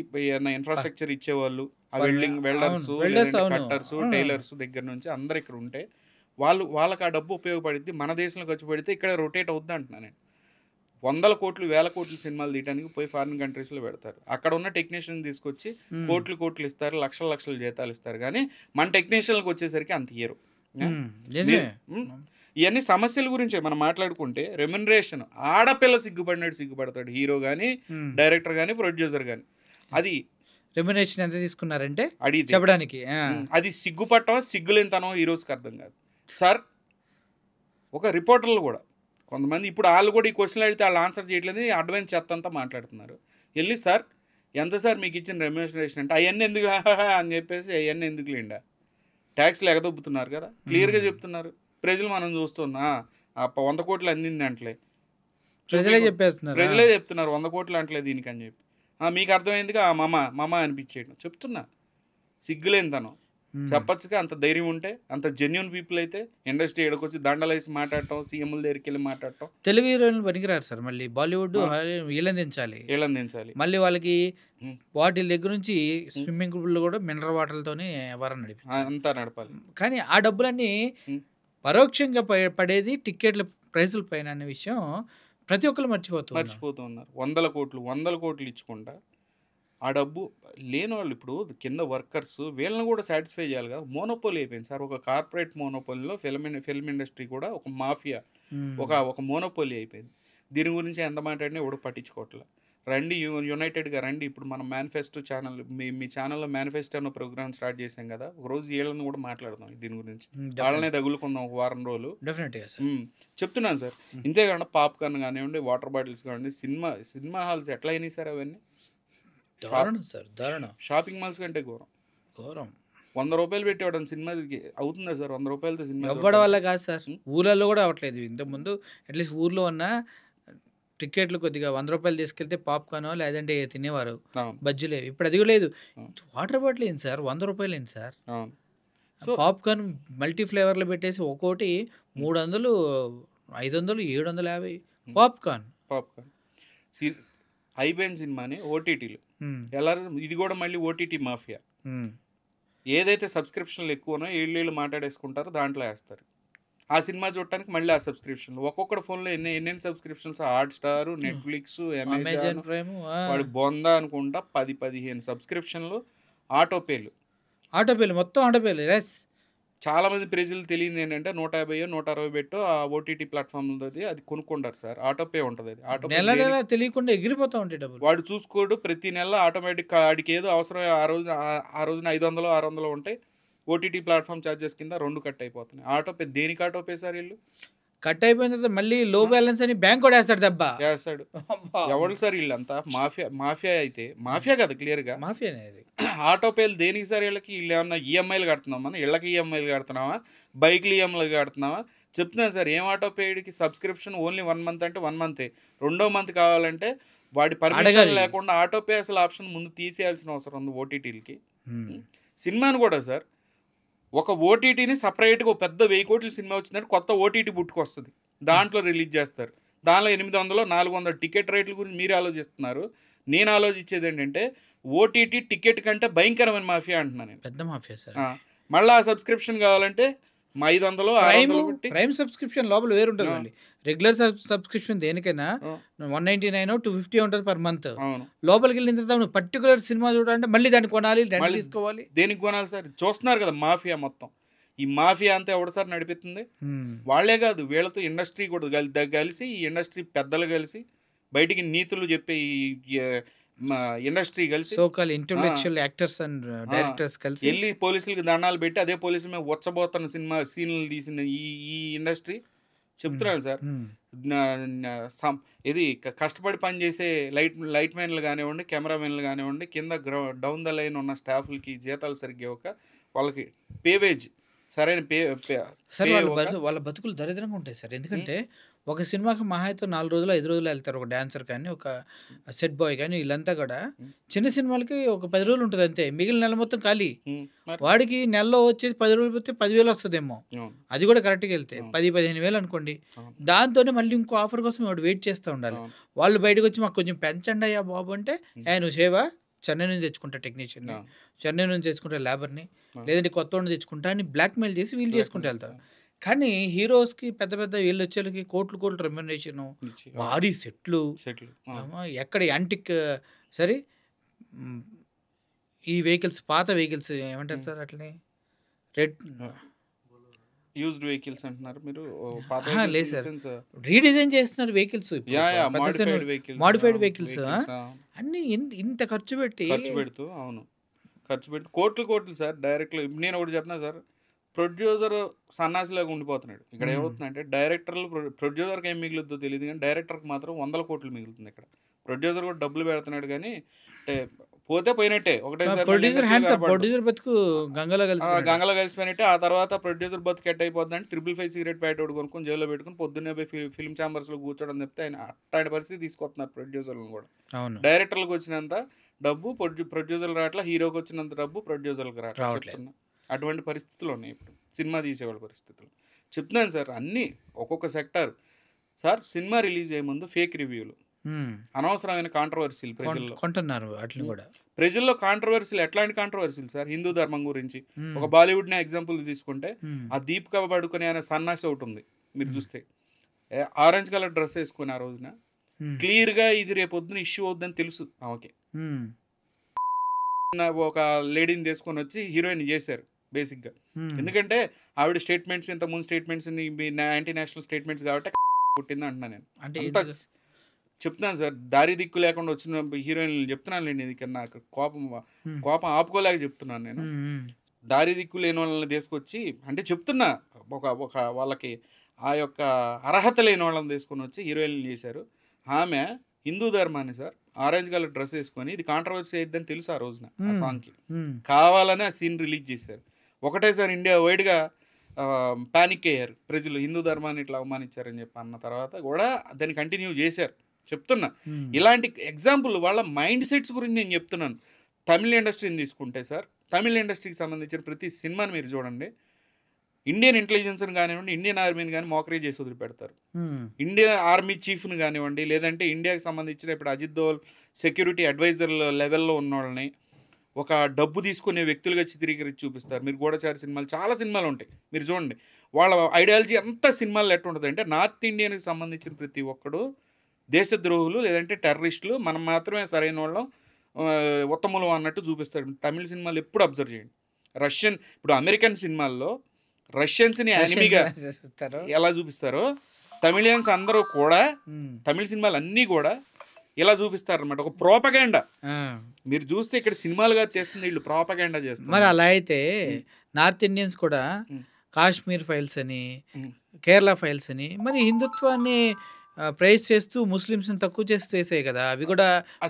ఇన్ఫ్రాస్ట్రక్చర్ ఇచ్చేవాళ్ళు, ఆ వెల్డర్స్, కట్టర్స్, టైలర్స్ దగ్గర నుంచి అందరు ఇక్కడ ఉంటే వాళ్ళకి ఆ డబ్బు ఉపయోగపడుద్ది. మన దేశంలో ఖర్చు పెడితే ఇక్కడ రొటేట్ అవుద్ది అంటున్నాను నేను. 100 కోట్లు 1000 కోట్లు సినిమాలు తీయడానికి పోయి ఫారిన్ కంట్రీస్లో పెడతారు. అక్కడ ఉన్న టెక్నీషియన్ తీసుకొచ్చి కోట్లు ఇస్తారు, లక్షల జీతాలు ఇస్తారు. కానీ మన టెక్నీషియన్లకు వచ్చేసరికి అంత ఇయ్యరు. ఇవన్నీ సమస్యల గురించే మనం మాట్లాడుకుంటే. రెమ్యునరేషన్ ఆడపిల్ల సిగ్గుపడతాడు హీరో కానీ, డైరెక్టర్ కానీ, ప్రొడ్యూసర్ కానీ. అది రెమ్యునరేషన్ ఎంత తీసుకున్నారంటే అడిగి చెప్పడానికి అది సిగ్గుపడటం, సిగ్గులేనితనం హీరోస్కి అర్థం కాదు సార్. ఒక రిపోర్టర్లు కూడా కొంతమంది ఇప్పుడు వాళ్ళు కూడా ఈ క్వశ్చన్లు అడిగితే వాళ్ళు ఆన్సర్ చేయట్లేదు, అడ్వాన్స్ చెత్త అంతా మాట్లాడుతున్నారు. వెళ్ళి సార్ ఎంత సార్ మీకు ఇచ్చిన రెమ్యునరేషన్ అంటే అవన్నీ ఎందుకు అని చెప్పేసి అవన్నీ ఎందుకు లేండా, ట్యాక్స్లు ఎగదొబ్బుతున్నారు కదా, క్లియర్గా చెప్తున్నారు. ప్రజలు మనం చూస్తున్నా 100 కోట్లు అందింది అంటలే, ప్రజలే చెప్తున్నారు 100 కోట్లు అంటలే దీనికి అని చెప్పి. మీకు అర్థమైందిగా మమ అనిపించేయడం చెప్తున్నా. సిగ్గులేని తనం. చెప్పచ్చుగా, అంత ధైర్యం ఉంటే, అంత జెన్యున్ పీపుల్ అయితే ఇండస్ట్రీ ఎడకొచ్చి దండలేసి మాట్లాడటం, సీఎంల దగ్గరికి వెళ్ళి మాట్లాడటం. తెలుగు హీరోయిన్లు పనికిరారు సార్, మళ్ళీ బాలీవుడ్ వీళ్ళని దించాలి. మళ్ళీ వాళ్ళకి వాటి దగ్గర నుంచి స్విమ్మింగ్ పూల్ కూడా మినరల్ వాటర్లతోనే వ్యవహారం అంతా నడపాలి. కానీ ఆ డబ్బులన్నీ పరోక్షంగా పడేది టికెట్ల ప్రైసుల పైన అనే విషయం ప్రతి ఒక్కరు మర్చిపోతూ ఉన్నారు. వందల కోట్లు ఇచ్చుకుంటా ఆ డబ్బు లేని వాళ్ళు ఇప్పుడు కింద వర్కర్స్ వీళ్ళని కూడా సాటిస్ఫై చేయాలి కదా. మోనోపోలీ అయిపోయింది సార్, ఒక కార్పొరేట్ మోనోపోలీలో ఫిల్మ్ ఇండస్ట్రీ కూడా ఒక మాఫియా, ఒక మోనోపోలీ అయిపోయింది. దీని గురించి ఎంత మాట్లాడినా ఎవడు పట్టించుకోవట్లే. రండి, యునైటెడ్గా రండి. ఇప్పుడు మనం మేనిఫెస్టో ఛానల్, మీ ఛానల్లో మేనిఫెస్టో అన్న ప్రోగ్రామ్ స్టార్ట్ చేసాం కదా, ఒకరోజు వీళ్ళని కూడా మాట్లాడదాం దీని గురించి, వాళ్ళనే తగులుకుందాం ఒక వారం రోజులు. చెప్తున్నాను సార్. ఇంతేకాకుండా పాప్కార్న్ కానివ్వండి, వాటర్ బాటిల్స్ కానివ్వండి, సినిమా హాల్స్ ఎట్లా అయినాయి సార్ అవన్నీ. షాపింగ్ మాల్స్ కంటే ఘోరం. 100 రూపాయలు పెట్టేవాడు సినిమాకి అవుతుందా సార్? 100 రూపాయలతో సినిమా ఇవ్వడం వల్ల కాదు సార్, ఊళ్ళల్లో కూడా అవ్వట్లేదు. ఇంతకుముందు అట్లీస్ట్ ఊర్లో ఉన్న టికెట్లు కొద్దిగా 100 రూపాయలు తీసుకెళ్తే పాప్కార్న్ లేదంటే తినేవారు, బజ్జీలేవి. ఇప్పుడు అది కూడా లేదు. వాటర్ బాటిల్ ఏంటి సార్ 100 రూపాయలు ఏంటి సార్? పాప్కార్న్ మల్టీ ఫ్లేవర్లు పెట్టేసి ఒక్కోటి 300, 500, 750 పాప్కార్న్. అయిపోయిన సినిమాని ఓటీటీలు ఎలా, ఇది కూడా మళ్ళీ ఓటీటీ మాఫియా. ఏదైతే సబ్స్క్రిప్షన్లు ఎక్కువనో వీళ్ళు మాట్లాడేసుకుంటారో దాంట్లో వేస్తారు. ఆ సినిమా చూడటానికి మళ్ళీ ఆ సబ్స్క్రిప్షన్లు, ఒక్కొక్కటి ఫోన్లో ఎన్ని subscriptions, Hotstar, Netflix, Amazon prime, వాడి బొందా అనుకుంటా 10-15 సబ్స్క్రిప్షన్లు, ఆటోపేలు మొత్తం ఆటోపేలు. చాలా మంది ప్రజలు తెలియదు ఏంటంటే 150-160 పెట్టో ఆ ఓటీటీ ప్లాట్ఫామ్ అది కొనుక్కుంటారు సార్. ఆటోపే ఉంటుంది, అది ఆటో నెల తెలియకుండా ఎగిరిపోతా ఉంటాయి డబ్బులు. వాడు చూసుకోడు, ప్రతి నెల ఆటోమేటిక్ ఆడికి ఏదో అవసరం ఆ రోజున 500-600 ఉంటాయి. ఓటీటీ ప్లాట్ఫామ్ ఛార్జెస్ కింద 2 కట్ అయిపోతున్నాయి. ఆటోపే దేనికి ఆటోపే సార్? వీళ్ళు కట్ అయిపోయిన తర్వాత మళ్ళీ లో బ్యాలెన్స్ అని బ్యాంక్ కూడా వేస్తాడు, దెబ్బ వేస్తాడు. ఎవరు సార్ వీళ్ళంతా? మాఫియా అయితే మాఫియా కదా, క్లియర్గా మాఫియా అనేది. ఆటోపేలు దేనికి సార్ వీళ్ళకి? వీళ్ళు ఏమన్నా ఈఎంఐలు కడుతున్నామా? మనం ఇళ్ళకి ఈఎంఐలు కడుతున్నావా? బైక్లు ఈఎంఐలు కడుతున్నావా? చెప్తున్నాను సార్. ఏం ఆటోపేడికి సబ్స్క్రిప్షన్ ఓన్లీ 1 మంత్ అంటే 1 మంతే. 2వ మంత్ కావాలంటే వాడి పర్మిషన్ లేకుండా ఆటోపే అసలు ఆప్షన్ ముందు తీసేయాల్సిన అవసరం ఉంది ఓటీటీలకి. సినిమాను కూడా సార్, ఒక ఓటీటీని సపరేట్గా పెద్ద 1000 కోట్ల సినిమా వచ్చిందంటే కొత్త ఓటీటీ పుట్టుకొస్తుంది, దాంట్లో రిలీజ్ చేస్తారు. దానిలో 800-400 టికెట్ రేట్ల గురించి మీరు ఆలోచిస్తున్నారు. నేను ఆలోచించేది ఏంటంటే ఓటీటీ టికెట్ కంటే భయంకరమైన మాఫియా అంటున్నాను నేను. పెద్ద మాఫియా సార్. మళ్ళీ ఆ సబ్స్క్రిప్షన్ కావాలంటే 500-600 ప్రైమ్ సబ్స్క్రిప్షన్ లోపల వేరు ఉంటుంది మళ్ళీ. రెగ్యులర్ సబ్స్క్రిప్షన్ దేనికైనా 199 250 ఉంటుంది పర్ మంత్. లోపలికి వెళ్ళిన తర్వాత నువ్వు పర్టికులర్ సినిమా చూడాలంటే మళ్ళీ దాన్ని కొనాలి, తీసుకోవాలి. దేనికి కొనాలి సార్? చూస్తున్నారు కదా మాఫియా మొత్తం. ఈ మాఫియా అంతా ఎవడు సార్ నడిపిస్తుంది? వాళ్లే కాదు, వీళ్ళతో ఇండస్ట్రీ కూడా కలిసి, ఈ ఇండస్ట్రీ పెద్దలు కలిసి, బయటికి నీతులు చెప్పే ఇండస్ట్రీ కలిసి, so-called intellectual actors and directors కలిసి వెళ్ళి పోలీసులకి దండాలు పెట్టి అదే పోలీసుల మీద వచ్చబోతున్న సినిమా సీన్లు తీసిన ఈ ఇండస్ట్రీ. చెప్తున్నాను సార్, ఇది కష్టపడి పనిచేసే లైట్ మ్యాన్లు కానివ్వండి, కెమెరామెన్లు కానివ్వండి, కింద డౌన్ ద లైన్ ఉన్న స్టాఫ్లకి జీతాలు సరిగ్గా ఇవ్వక, వాళ్ళకి పేవేజ్ సరైన సార్ వాళ్ళ బతుకులు దరిద్రంగా ఉంటాయి సార్. ఎందుకంటే ఒక సినిమాకి మహా అయితే 4 రోజులు 5 రోజులు వెళ్తారు. ఒక డాన్సర్ కానీ, ఒక సెట్ బాయ్ కానీ, వీళ్ళంతా కూడా చిన్న సినిమాలకి ఒక 10 రోజులు ఉంటుంది అంతే. మిగిలిన నెల మొత్తం ఖాళీ. వాడికి నెలలో వచ్చేది 10 రోజులు పోతే 10,000 వస్తుందేమో, అది కూడా కరెక్ట్గా వెళ్తే 10-15 వేలు అనుకోండి. దాంతోనే మళ్ళీ ఇంకో ఆఫర్ కోసం వాడు వెయిట్ చేస్తూ ఉండాలి. వాళ్ళు బయటకు వచ్చి మాకు కొంచెం పెంచండి అయ్యా బాబు అంటే, నువ్వు సేవా చెన్నై నుంచి తెచ్చుకుంటా టెక్నీషియన్ని, చెన్నై నుంచి తెచ్చుకుంటా లేబర్ని, లేదంటే కొత్త వాడిని తెచ్చుకుంటా అని బ్లాక్మెయిల్ చేసి వీళ్ళు చేసుకుంటూ వెళ్తారు. కానీ హీరోస్కి పెద్ద పెద్ద వీళ్ళు వచ్చేకి కోట్లు రెమ్యునరేషన్, భారీ సెట్లు, ఎక్కడ యాంటిక్ సరే ఈ వెహికల్స్, పాత వెహికల్స్ ఏమంటారు సార్ అట్లనే, రెడ్ యూజ్డ్ వెహికల్స్ అంటున్నారు మీరు? లేదు సార్, రీడిజైన్ చేస్తున్నారు వెహికల్స్, మాడిఫైడ్ వెహికల్స్ అన్ని ఇంత ఖర్చు పెడుతూ. అవును, ఖర్చు పెడుతూ కోట్లు సార్. డైరెక్ట్లో నేను ఒకటి చెప్పినా సార్, ప్రొడ్యూసర్ సన్నాసిలాగా ఉండిపోతున్నాడు. ఇక్కడ ఏమవుతుందంటే ప్రొడ్యూసర్కి ఏం మిగులుతుందో తెలియదు కానీ డైరెక్టర్కి మాత్రం 100 కోట్లు మిగులుతుంది. ఇక్కడ ప్రొడ్యూసర్ కూడా డబ్బులు పెడుతున్నాడు కానీ పోతే పోయినట్టే. ఒకటేసారి ప్రొడ్యూసర్ బతుకు గంగలో కలిసిపోయినట్టే. ఆ తర్వాత ప్రొడ్యూసర్ బతుకు ఎట్ అయిపోతుంది అంటే 555 సిగరెట్ ప్యాకెట్ ఒకటి కొనుక్కొని జైల్లో పెట్టుకుని పొద్దున్నే పోయి ఫిల్మ్ ఛాంబర్స్లో కూర్చోడం చెప్తే ఆయన అట్లాంటి పరిస్థితి తీసుకొస్తున్నారు ప్రొడ్యూసర్లను కూడా. డైరెక్టర్లకు వచ్చినంత డబ్బు ప్రొడ్యూసర్లు రావట్లా, హీరోకి వచ్చినంత డబ్బు ప్రొడ్యూసర్లకు రావట్లేదు. అటువంటి పరిస్థితులు ఉన్నాయి ఇప్పుడు సినిమా తీసేవాళ్ళ పరిస్థితులు. చెప్తున్నాను సార్, అన్నీ ఒక్కొక్క సెక్టార్. సార్ సినిమా రిలీజ్ అయ్యే ముందు ఫేక్ రివ్యూలు, అనవసరమైన కాంట్రవర్సీలు ప్రజల్లో కొంటున్నారు వాటిని కూడా. ప్రజల్లో కాంట్రవర్సీలు ఎట్లాంటి కాంట్రవర్సీలు సార్? హిందూ ధర్మం గురించి ఒక బాలీవుడ్ నే ఎగ్జాంపుల్ తీసుకుంటే, ఆ దీపికా పడుకునే అనే సన్నాసి ఒకటి ఉంది, మీరు చూస్తే ఆరెంజ్ కలర్ డ్రెస్ వేసుకుని ఆ రోజున క్లియర్ గా ఇది రేపు పొద్దున ఇష్యూ అవుద్దని తెలుసు ఆమెకి. ఒక లేడీని తీసుకొని వచ్చి హీరోయిన్ చేశారు బేసిక్ గా. ఎందుకంటే ఆవిడ స్టేట్మెంట్స్, ఇంత ముందు స్టేట్మెంట్స్ యాంటీ నేషనల్ స్టేట్మెంట్స్ కాబట్టి పుట్టింది అంటున్నాను నేను. అంటే చెప్తున్నాను సార్, దారి దిక్కు లేకుండా వచ్చిన హీరోయిన్లు చెప్తున్నాను లేండి. ఇది నాకు కోపం ఆపుకోలేక చెప్తున్నాను నేను. దారి దిక్కు లేని వాళ్ళని తీసుకొచ్చి, అంటే చెప్తున్నా, ఒక వాళ్ళకి ఆ యొక్క అర్హత లేని వాళ్ళని తీసుకొని వచ్చి హీరోయిన్లు చేశారు. ఆమె హిందూ ధర్మాన్ని సార్ ఆరెంజ్ కలర్ డ్రెస్ వేసుకొని ఇది కాంట్రవర్సీ అయిద్దని తెలుసు ఆ రోజున ఆ సాంగ్కి. కావాలని ఆ సీన్ రిలీజ్ చేశారు. ఒకటేసారి ఇండియా వైడ్గా పానిక్ అయ్యారు ప్రజలు, హిందూ ధర్మాన్ని ఇట్లా అవమానించారని చెప్పి అన్న తర్వాత కూడా దాన్ని కంటిన్యూ చేశారు. చెప్తున్నా, ఇలాంటి ఎగ్జాంపుల్ వాళ్ళ మైండ్ సెట్స్ గురించి నేను చెప్తున్నాను. తమిళ ఇండస్ట్రీని తీసుకుంటే సార్, తమిళ ఇండస్ట్రీకి సంబంధించిన ప్రతి సినిమాని మీరు చూడండి, ఇండియన్ ఇంటెలిజెన్స్ని కానివ్వండి, ఇండియన్ ఆర్మీని కానీ మోకరీ చేసి వదిలిపెడతారు. ఇండియన్ ఆర్మీ చీఫ్ని కానివ్వండి, లేదంటే ఇండియాకి సంబంధించిన ఇప్పుడు అజిత్ దోవల్ సెక్యూరిటీ అడ్వైజర్ లెవెల్లో ఉన్న వాళ్ళని ఒక డబ్బు తీసుకునే వ్యక్తులుగా చిత్రీకరించి చూపిస్తారు. మీరు గూఢచారి సినిమాలు, చాలా సినిమాలు ఉంటాయి, మీరు చూడండి. వాళ్ళ ఐడియాలజీ అంతా సినిమాలు ఎట్లా ఉంటుంది అంటే, నార్త్ ఇండియన్కి సంబంధించిన ప్రతి ఒక్కడు దేశద్రోహులు లేదంటే టెర్రరిస్టులు, మనం మాత్రమే సరైన వాళ్ళం, ఉత్తములు అన్నట్టు చూపిస్తాడు. తమిళ సినిమాలు ఎప్పుడు అబ్జర్వ్ చేయండి. రష్యన్, ఇప్పుడు అమెరికన్ సినిమాల్లో రష్యన్స్ని యానిమీగా ఎలా చూపిస్తారో, తమిళియన్స్ అందరూ కూడా తమిళ సినిమాలు అన్నీ కూడా ఇలా చూపిస్తారు అనమాట. ఒక ప్రోపగెండా మీరు చూస్తే ఇక్కడ సినిమాలుగా తీస్తుంది, వీళ్ళు ప్రోపగెండా చేస్తారు. మరి అలా అయితే నార్త్ ఇండియన్స్ కూడా కాశ్మీర్ ఫైల్స్ అని, కేరళ ఫైల్స్ అని, మరి హిందుత్వాన్ని ప్రైజ్ చేస్తూ ముస్లిమ్స్ తక్కువ చేస్తూ వేసాయి కదా, అవి కూడా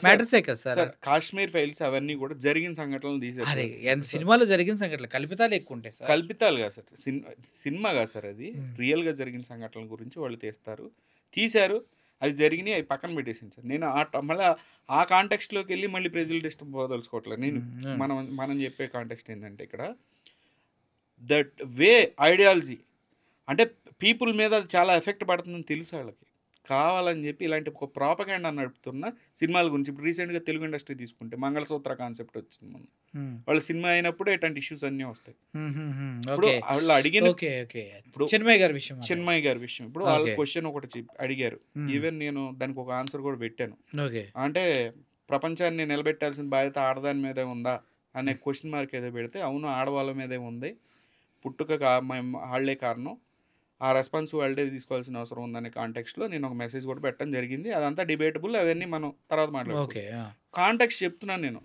మ్యాటర్సే కదా సార్. కాశ్మీర్ ఫైల్స్ అవన్నీ కూడా జరిగిన సంఘటనలు తీసేస్తారు. సినిమాలో జరిగిన సంఘటనలు కల్పితాలు ఎక్కువ ఉంటాయి సార్. కల్పితాలు కాదు సార్, సినిమా కాదు సార్, అది రియల్ గా జరిగిన సంఘటనల గురించి వాళ్ళు తీశారు. అవి జరిగినాయి, అవి పక్కన పెట్టేసింది సార్. నేను మళ్ళీ ఆ కాంటెక్స్ట్లోకి వెళ్ళి మళ్ళీ ప్రజలు డిస్టర్బ్ అవ్వదలుచుకోవట్లేదు నేను. మనం చెప్పే కాంటెక్స్ట్ ఏంటంటే, ఇక్కడ దట్ వే ఐడియాలజీ అంటే పీపుల్ మీద అది చాలా ఎఫెక్ట్ పడుతుందని తెలుసు వాళ్ళకి. కావాలని చెప్పి ఇలాంటి ఒక ప్రాపగెండా నడుపుతున్న సినిమాల గురించి. ఇప్పుడు రీసెంట్గా తెలుగు ఇండస్ట్రీ తీసుకుంటే మంగళసూత్ర కాన్సెప్ట్ వచ్చింది మొన్న. వాళ్ళ సినిమా అయినప్పుడు ఇట్లాంటి ఇష్యూస్ అన్నీ వస్తాయి. ఇప్పుడు వాళ్ళు అడిగిన ఇప్పుడు చిన్మయ్య గారి విషయం ఇప్పుడు వాళ్ళ క్వశ్చన్ ఒకటి అడిగారు. ఈవెన్ నేను దానికి ఒక ఆన్సర్ కూడా పెట్టాను. అంటే ప్రపంచాన్ని నిలబెట్టాల్సిన బాధ్యత ఆడదాని మీదే ఉందా అనే క్వశ్చన్ మార్క్ ఏదో పెడితే, అవును ఆడవాళ్ళ మీదే ఉంది, పుట్టుక వాళ్ళే కారణం, ఆ రెస్పాన్సిబిలిటీ తీసుకోవాల్సిన అవసరం ఉందనే కాంటెక్స్ట్లో నేను ఒక మెసేజ్ కూడా పెట్టడం జరిగింది. అదంతా డిబేటబుల్, అవన్నీ మనం తర్వాత మాట్లాడుకుందాం. కాంటెక్స్ట్ చెప్తున్నాను నేను.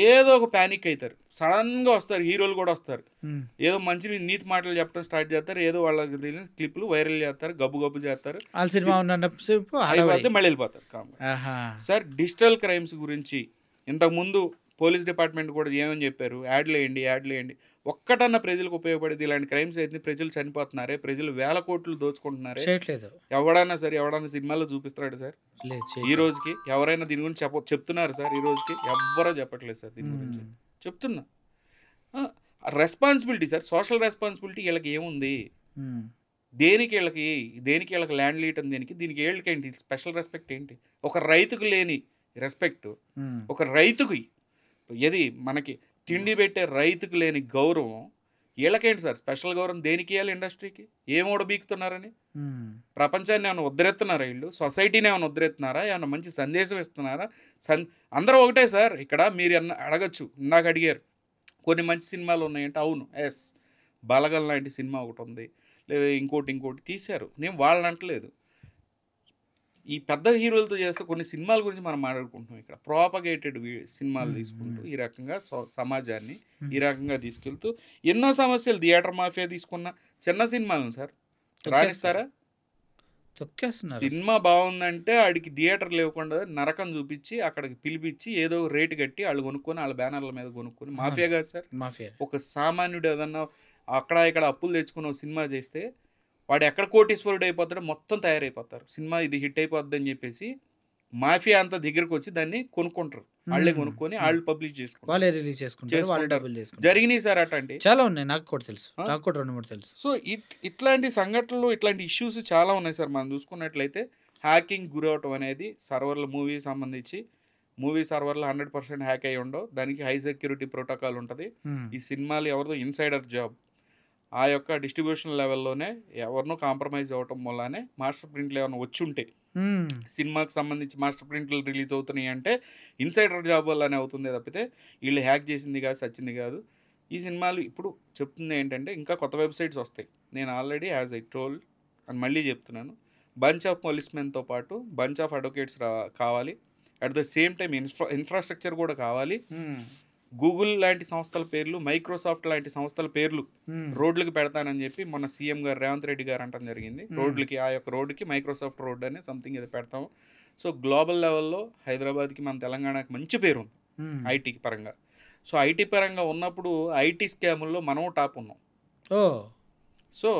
ఏదో ఒక ప్యానిక్ అవుతారు, సడన్గా వస్తారు, హీరోలు కూడా వస్తారు, ఏదో మంచి నీతి మాటలు చెప్పడం స్టార్ట్ చేస్తారు, ఏదో వాళ్ళకి తెలియని క్లిప్లు వైరల్ చేస్తారు, గబ్బు చేస్తారు, మళ్ళీ వెళ్ళిపోతారు. సార్ డిజిటల్ క్రైమ్స్ గురించి ఇంతకుముందు పోలీస్ డిపార్ట్మెంట్ కూడా ఏమని చెప్పారు, యాడ్లు వేయండి, ఒక్కటన్నా ప్రజలకు ఉపయోగపడేది. ఇలాంటి క్రైమ్స్ అయితే ప్రజలు చనిపోతున్నారే, ప్రజలు వేల కోట్లు దోచుకుంటున్నారే, ఎవడన్నా సినిమాలో చూపిస్తున్నాడు సార్. ఈ రోజుకి ఎవరైనా దీని గురించి చెప్తున్నారు సార్? ఈ రోజుకి ఎవ్వరూ చెప్పట్లేదు సార్ దీని గురించి. చెప్తున్నా రెస్పాన్సిబిలిటీ సార్, సోషల్ రెస్పాన్సిబిలిటీ వీళ్ళకి ఏముంది? దేనికి వీళ్ళకి ల్యాండ్ లీటం దేనికి? దీనికి వీళ్ళకి ఏంటి స్పెషల్ రెస్పెక్ట్ ఏంటి? ఒక రైతుకు లేని రెస్పెక్ట్ ఒక రైతుకి, ఏది మనకి తిండి పెట్టే రైతుకు లేని గౌరవం వీళ్ళకేంటి సార్ స్పెషల్ గౌరవం? దేనికి ఇవ్వాలి? ఇండస్ట్రీకి ఏమోడ బీకుతున్నారని? ప్రపంచాన్ని ఏమైనా ఉద్ధరెత్తున్నారా వీళ్ళు? సొసైటీని ఏమైనా ఉద్ధరెత్తున్నారా? ఏమైనా మంచి సందేశం ఇస్తున్నారా? అందరూ ఒకటే సార్. ఇక్కడ మీరు అడగచ్చు, ఇందాక అడిగారు కొన్ని మంచి సినిమాలు ఉన్నాయంటే, అవును ఎస్, బలగం లాంటి సినిమా ఒకటి ఉంది, లేదా ఇంకోటి తీశారు, నేను వాళ్ళని అంటలేదు. ఈ పెద్ద హీరోలతో చేస్తే కొన్ని సినిమాల గురించి మనం మాట్లాడుకుంటున్నాం. ఇక్కడ ప్రాపగేటెడ్ సినిమాలు తీసుకుంటూ ఈ రకంగా సమాజాన్ని ఈ రకంగా తీసుకెళ్తూ ఎన్నో సమస్యలు, థియేటర్ మాఫియా తీసుకున్న చిన్న సినిమాలను సార్ రాణిస్తారా? సినిమా బాగుందంటే ఆడికి థియేటర్ లేకుండా నరకం చూపించి అక్కడికి పిలిపించి ఏదో రేటు కట్టి వాళ్ళు కొనుక్కొని వాళ్ళ బ్యానర్ల మీద కొనుక్కొని, మాఫియా కాదు సార్, మాఫియా. ఒక సామాన్యుడు ఏదన్నా అక్కడ ఇక్కడ అప్పులు తెచ్చుకుని ఒక సినిమా చేస్తే వాడు ఎక్కడ కోటీశ్వరుడు అయిపోతాడో మొత్తం తయారైపోతారు. సినిమా ఇది హిట్ అయిపోద్ది అని చెప్పేసి మాఫియా అంతా దగ్గరకు వచ్చి దాన్ని కొనుక్కుంటారు. వాళ్ళే కొనుక్కొని వాళ్ళు పబ్లిష్ చేసుకుంటారు, వాళ్ళే రిలీజ్ చేసుకుంటారు, వాళ్ళే డబ్బులు చేసుకుంటారు. జరిగినాయి సార్ అట్లాంటి చాలా ఉన్నాయి, నాకు కూడా తెలుసు, నాకు కూడా 2-3 తెలుసు. సో ఇట్లాంటి సంఘటనలు, ఇట్లాంటి ఇష్యూస్ చాలా ఉన్నాయి సార్. మనం చూసుకున్నట్లయితే హ్యాకింగ్ గురవటం అనేది, సర్వర్లు మూవీ సంబంధించి మూవీ సర్వర్లు 100% హ్యాక్ అయ్యి ఉండవు, దానికి హై సెక్యూరిటీ ప్రోటోకాల్ ఉంటుంది. ఈ సినిమాలు ఎవరిదో ఇన్సైడర్ జాబ్, ఆ యొక్క డిస్ట్రిబ్యూషన్ లెవెల్లోనే ఎవరినో కాంప్రమైజ్ అవ్వటం వల్లనే మాస్టర్ ప్రింట్లు ఏమైనా వచ్చి ఉంటే, సినిమాకి సంబంధించి మాస్టర్ ప్రింట్లు రిలీజ్ అవుతున్నాయి అంటే ఇన్సైడర్ జాబ్ వల్లనే అవుతుంది తప్పితే వీళ్ళు హ్యాక్ చేసింది కాదు, సచ్చింది కాదు. ఈ సినిమాలు ఇప్పుడు చెప్తుంది ఏంటంటే ఇంకా కొత్త వెబ్సైట్స్ వస్తాయి. నేను ఆల్రెడీ యాజ్ ఐ టోల్డ్ అని మళ్ళీ చెప్తున్నాను, బంచ్ ఆఫ్ పోలీస్మెన్తో పాటు బంచ్ ఆఫ్ అడ్వకేట్స్ కావాలి. At the same time infrastructure కూడా కావాలి. గూగుల్ లాంటి సంస్థల పేర్లు, మైక్రోసాఫ్ట్ లాంటి సంస్థల పేర్లు రోడ్లకి పెడతానని చెప్పి మొన్న సీఎం గారు రేవంత్ రెడ్డి గారు అంటం జరిగింది. రోడ్లకి, ఆ యొక్క రోడ్డుకి మైక్రోసాఫ్ట్ రోడ్ అనే సంథింగ్ ఇది పెడతాము. సో గ్లోబల్ లెవెల్లో హైదరాబాద్కి, మన తెలంగాణకి మంచి పేరు ఉంది ఐటీ పరంగా. సో ఐటీ పరంగా ఉన్నప్పుడు ఐటీ స్కాముల్లో మనం టాప్ ఉన్నాం. సో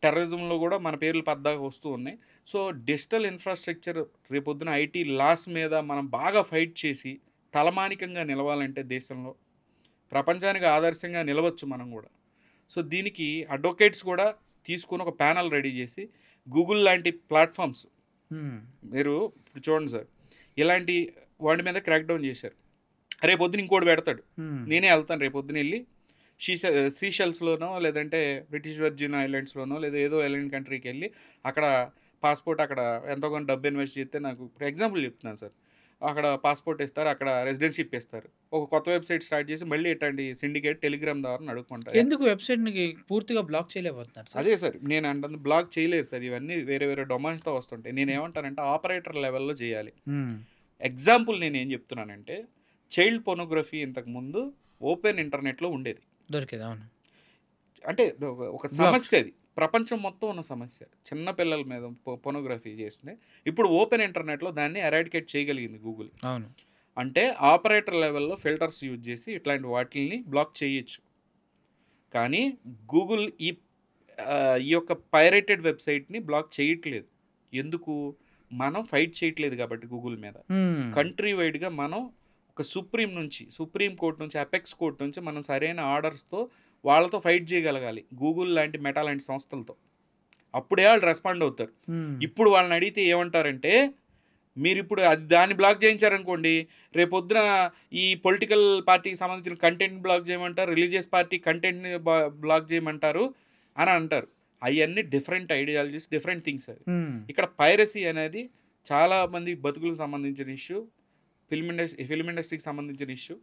టెర్రరిజంలో కూడా మన పేర్లు పద్దాగా వస్తూ ఉన్నాయి. సో డిజిటల్ ఇన్ఫ్రాస్ట్రక్చర్ రేపొద్దున ఐటీ లాస్ మీద మనం బాగా ఫైట్ చేసి తలమానికంగా నిలవాలంటే దేశంలో ప్రపంచానికి ఆదర్శంగా నిలవచ్చు మనం కూడా. సో దీనికి అడ్వకేట్స్ కూడా తీసుకుని ఒక ప్యానల్ రెడీ చేసి గూగుల్ లాంటి ప్లాట్ఫామ్స్, మీరు ఇప్పుడు చూడండి సార్, ఇలాంటి వాటి మీద క్రాక్ డౌన్ చేశారు. రేపొద్దున ఇంకోటి పెడతాడు, నేనే వెళ్తాను రేపొద్దున వెళ్ళి సీషెల్స్లోనో లేదంటే బ్రిటిష్ వర్జిన్ ఐలాండ్స్లోనో లేదా ఏదో ఐలాండ్ కంట్రీకి వెళ్ళి అక్కడ పాస్పోర్ట్, అక్కడ ఎంతో కొంత డబ్బు ఇన్వెస్ట్ చేస్తే, నాకు ఇప్పుడు ఎగ్జాంపుల్ చెప్తున్నాను సార్, అక్కడ పాస్పోర్ట్ ఇస్తారు, అక్కడ రెసిడెన్షిప్ ఇస్తారు, ఒక కొత్త వెబ్సైట్ స్టార్ట్ చేసి మళ్ళీ ఇట్లాంటి సిండికేట్ టెలిగ్రామ్ ద్వారా నడుపుకుంటారు. ఎందుకు వెబ్సైట్ని పూర్తిగా బ్లాక్ చేయలేకపోతున్నారు సార్? అదే సార్ నేను అంటుంది, బ్లాక్ చేయలేదు సార్, ఇవన్నీ వేరే వేరే డొమైన్స్తో వస్తుంటాయి. నేను ఏమంటానంటే ఆపరేటర్ లెవెల్లో చేయాలి. ఎగ్జాంపుల్ నేను ఏం చెప్తున్నానంటే, చైల్డ్ పోర్నోగ్రఫీ ఇంతకుముందు ఓపెన్ ఇంటర్నెట్లో ఉండేది, దొరికేది. అవును, అంటే ఒక సమస్య, అది ప్రపంచం మొత్తం ఉన్న సమస్య. చిన్న పిల్లల మీద పోర్నోగ్రఫీ చేస్తుంది. ఇప్పుడు ఓపెన్ ఇంటర్నెట్లో దాన్ని ఎరాడికేట్ చేయగలిగింది గూగుల్. అవును, అంటే ఆపరేటర్ లెవెల్లో ఫిల్టర్స్ యూజ్ చేసి ఇట్లాంటి వాటిని బ్లాక్ చేయొచ్చు. కానీ గూగుల్ ఈ యొక్క పైరేటెడ్ వెబ్సైట్ని బ్లాక్ చేయట్లేదు. ఎందుకు? మనం ఫైట్ చేయట్లేదు కాబట్టి గూగుల్ మీద. కంట్రీ వైడ్గా మనం ఒక సుప్రీం కోర్ట్ నుంచి, అపెక్స్ కోర్ట్ నుంచి మనం సరైన ఆర్డర్స్తో వాళ్ళతో ఫైట్ చేయగలగాలి, గూగుల్ లాంటి, మెటా లాంటి సంస్థలతో. అప్పుడే వాళ్ళు రెస్పాండ్ అవుతారు. ఇప్పుడు వాళ్ళని అడిగితే ఏమంటారంటే, మీరు ఇప్పుడు దాన్ని బ్లాక్ చేయించారనుకోండి, రేపొద్దున ఈ పొలిటికల్ పార్టీకి సంబంధించిన కంటెంట్ బ్లాక్ చేయమంటారు, రిలీజియస్ పార్టీ కంటెంట్ని బ్లాక్ చేయమంటారు అని అంటారు. అవన్నీ డిఫరెంట్ ఐడియాలజీస్, డిఫరెంట్ థింగ్స్. అవి ఇక్కడ పైరసీ అనేది చాలా మంది బతుకులకు సంబంధించిన ఇష్యూ, ఫిల్మ్ ఇండస్ట్రీకి సంబంధించిన ఇష్యూ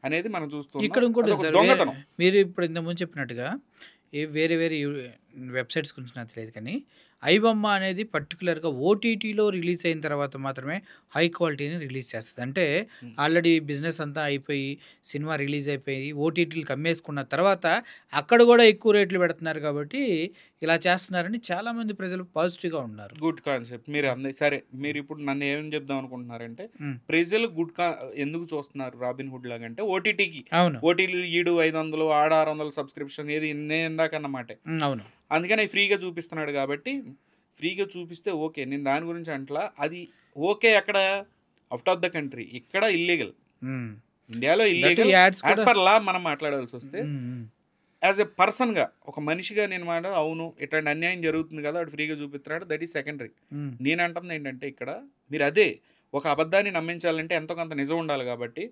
అనేది మనం చూస్తున్నాం. ఇక్కడ ఇంకోటి దొంగతనం, మీరు ఇప్పుడు ఇంతకుముందు చెప్పినట్టుగా వేరే వేరే వెబ్సైట్స్ గురించి నాకు తెలియదు, కానీ ఐబొమ్మ అనేది పర్టికులర్గా ఓటీటీలో రిలీజ్ అయిన తర్వాత మాత్రమే హై క్వాలిటీని రిలీజ్ చేస్తుంది. అంటే ఆల్రెడీ బిజినెస్ అంతా అయిపోయి, సినిమా రిలీజ్ అయిపోయి ఓటీటీలకు అమ్మేసుకున్న తర్వాత అక్కడ కూడా ఎక్కువ రేట్లు పెడుతున్నారు. కాబట్టి ఇలా చేస్తున్నారని చాలామంది ప్రజలు పాజిటివ్గా ఉన్నారు. Good concept. మీరు సరే, మీరు ఇప్పుడు నన్ను ఏం చెప్దాం అనుకుంటున్నారంటే, ప్రజలు ఎందుకు చూస్తున్నారు రాబిన్ హుడ్ లాగా అంటే ఓటీటీకి. అవును, ఓటీటీ 700 ఆడ 600 సబ్స్క్రిప్షన్, ఏది నేను ఇందాకన్నమాట. అవును, అందుకని ఫ్రీగా చూపిస్తున్నాడు కాబట్టి, ఫ్రీగా చూపిస్తే ఓకే, నేను దాని గురించి అంటలా. అది ఓకే అక్కడ అవుట్ ఆఫ్ ద కంట్రీ, ఇక్కడ ఇల్లీగల్. ఇండియాలో ఇల్లీగల్ యాజ్ పర్ లా మనం మాట్లాడాల్సి వస్తే, యాజ్ ఎ పర్సన్గా, ఒక మనిషిగా నేను అవును ఇట్లాంటి అన్యాయం జరుగుతుంది కదా, వాడు ఫ్రీగా చూపిస్తున్నాడు, దట్ ఈస్ సెకండరీ. నేను అంటుంది ఏంటంటే, ఇక్కడ మీరు అదే ఒక అబద్ధాన్ని నమ్మించాలంటే ఎంతో కొంత నిజం ఉండాలి కాబట్టి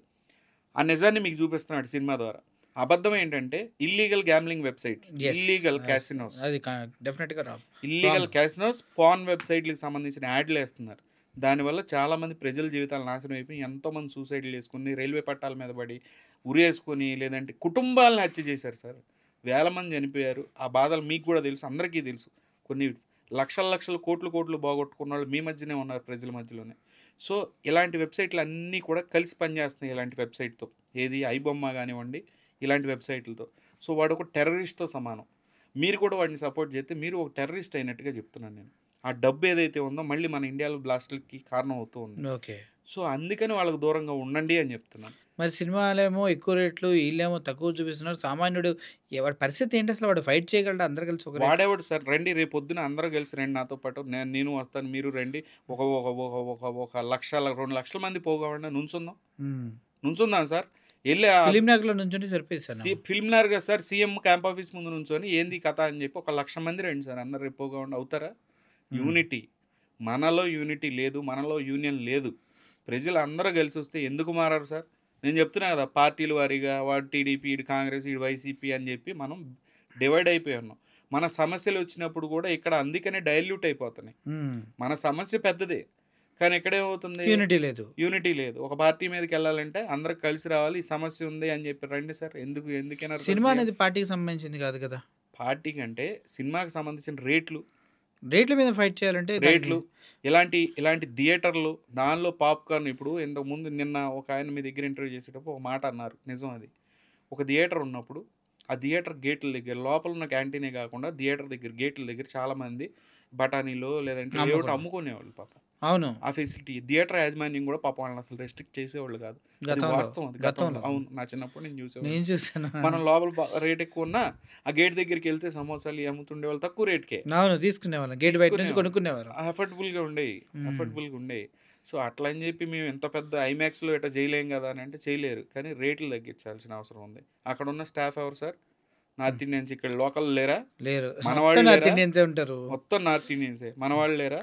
ఆ నిజాన్ని మీకు చూపిస్తున్నాడు సినిమా ద్వారా. అబద్ధం ఏంటంటే illegal gambling websites, illegal casinos, illegal casinos, porn వెబ్సైట్లకు సంబంధించిన యాడ్లు వేస్తున్నారు. దానివల్ల చాలామంది ప్రజల జీవితాలు నాశనం అయిపోయి, ఎంతోమంది సూసైడ్లు చేసుకుని, రైల్వే పట్టాల మీద పడి ఉరేసుకొని, లేదంటే కుటుంబాలను హత్య చేశారు సార్. వేల మంది చనిపోయారు. ఆ బాధలు మీకు కూడా తెలుసు, అందరికీ తెలుసు. కొన్ని లక్షల కోట్లు బాగొట్టుకున్న వాళ్ళు మీ మధ్యనే ఉన్నారు, ప్రజల మధ్యలోనే. సో ఇలాంటి వెబ్సైట్లు అన్నీ కూడా కలిసి పనిచేస్తున్నాయి ఇలాంటి వెబ్సైట్తో. ఏది ఐబొమ్మ కానివ్వండి, ఇలాంటి వెబ్సైట్లతో. సో వాడు ఒక టెర్రరిస్ట్తో సమానం. మీరు కూడా వాడిని సపోర్ట్ చేస్తే మీరు ఒక టెర్రరిస్ట్ అయినట్టుగా చెప్తున్నాను నేను. ఆ డబ్బు ఏదైతే ఉందో మళ్ళీ మన ఇండియాలో బ్లాస్ట్లకి కారణం అవుతూ ఉంది. ఓకే, సో అందుకని వాళ్ళకు దూరంగా ఉండండి అని చెప్తున్నాను. మరి సినిమాలేమో ఎక్కువ రేట్లు, వీళ్ళేమో తక్కువ చూపిస్తున్నారు. సామాన్యుడు వాడి పరిస్థితి ఏంటి అసలు? వాడు ఫైట్ చేయగలడా అందరు కలిసి ఒక రేట్? వాడేవాడు సార్, రండి రేపు పొద్దున అందరూ కలిసి రండి నాతో పాటు, నేను వస్తాను, మీరు రండి, ఒక ఒక ఒక ఒక ఒక 1,00,000 2,00,000 మంది పోగామండి, నుంచుందాం సార్, వెళ్ళి ఫిలిం నగర్లో నుంచుంటే సరిపోయింది సార్. ఫిల్మ్ నగర్ కదా సార్, సీఎం క్యాంప్ ఆఫీస్ ముందు నుంచొని ఏంది కథ అని చెప్పి 1,00,000 మంది రండి సార్, అందరు రేపు పోగామండి. అవుతారా? యూనిటీ, మనలో యూనిటీ లేదు, మనలో యూనియన్ లేదు. ప్రజలు అందరూ కలిసి వస్తే ఎందుకు మారారు సార్? నేను చెప్తున్నా కదా, పార్టీల వారీగా వాడు టీడీపీ, ఇటు కాంగ్రెస్, ఇటు వైసీపీ అని చెప్పి మనం డివైడ్ అయిపోయి ఉన్నాం. మన సమస్యలు వచ్చినప్పుడు కూడా ఇక్కడ అందుకనే డైల్యూట్ అయిపోతున్నాయి. మన సమస్య పెద్దదే, కానీ ఎక్కడేమవుతుంది? యూనిటీ లేదు. ఒక పార్టీ మీదకి వెళ్ళాలంటే అందరూ కలిసి రావాలి, ఈ సమస్య ఉంది అని చెప్పి రండి సార్. ఎందుకైనా సినిమా అనేది పార్టీకి సంబంధించింది కాదు కదా. పార్టీ కంటే సినిమాకి సంబంధించిన రేట్ల మీద ఫైట్ చేయాలంటే రేట్లు, ఇలాంటి థియేటర్లు, దానిలో పాప్కార్న్. ఇప్పుడు ఇంతకుముందు నిన్న ఒక ఆయన మీ దగ్గర ఇంటర్వ్యూ చేసేటప్పుడు ఒక మాట అన్నారు, నిజం అది. ఒక థియేటర్ ఉన్నప్పుడు ఆ థియేటర్ గేట్ల దగ్గర, లోపల ఉన్న క్యాంటీనే కాకుండా థియేటర్ దగ్గర గేట్ల దగ్గర చాలామంది బఠానీలు లేదంటే ఏమిటి అమ్ముకునేవాళ్ళు పాపం. అవును, ఆ ఫెసిలిటీ థియేటర్ యాజమాన్యం కూడా పాపం వాళ్ళని అసలు రెస్ట్రిక్ట్ చేసేవాళ్ళు కాదు. వాస్తవం అది గతంలో. అవును, నా చిన్నప్పుడు నేను చూసాను. మనం లోపల రేట్ ఎక్కువ ఉన్నా ఆ గేట్ దగ్గరికి వెళ్తే సమోసాలు అమ్ముతుండే వాళ్ళు తక్కువ రేట్కే తీసుకునేవాళ్ళు, గేట్ బయట నుంచి కొనుక్కునేవారు. అఫోర్డబుల్గా ఉండేవి. సో అట్లా అని చెప్పి మేము ఎంత పెద్ద ఐమాక్స్లో ఇట్లా చేయలేం కదా అని అంటే చేయలేరు, కానీ రేట్లు తగ్గించాల్సిన అవసరం ఉంది. అక్కడ ఉన్న స్టాఫ్ ఎవరు సార్? North Indians. ఇక్కడ లోకల్ లేరు, మన వాళ్ళు ఉంటారు, మొత్తం నార్త్ ఇండియన్సే. మన వాళ్ళు లేరా?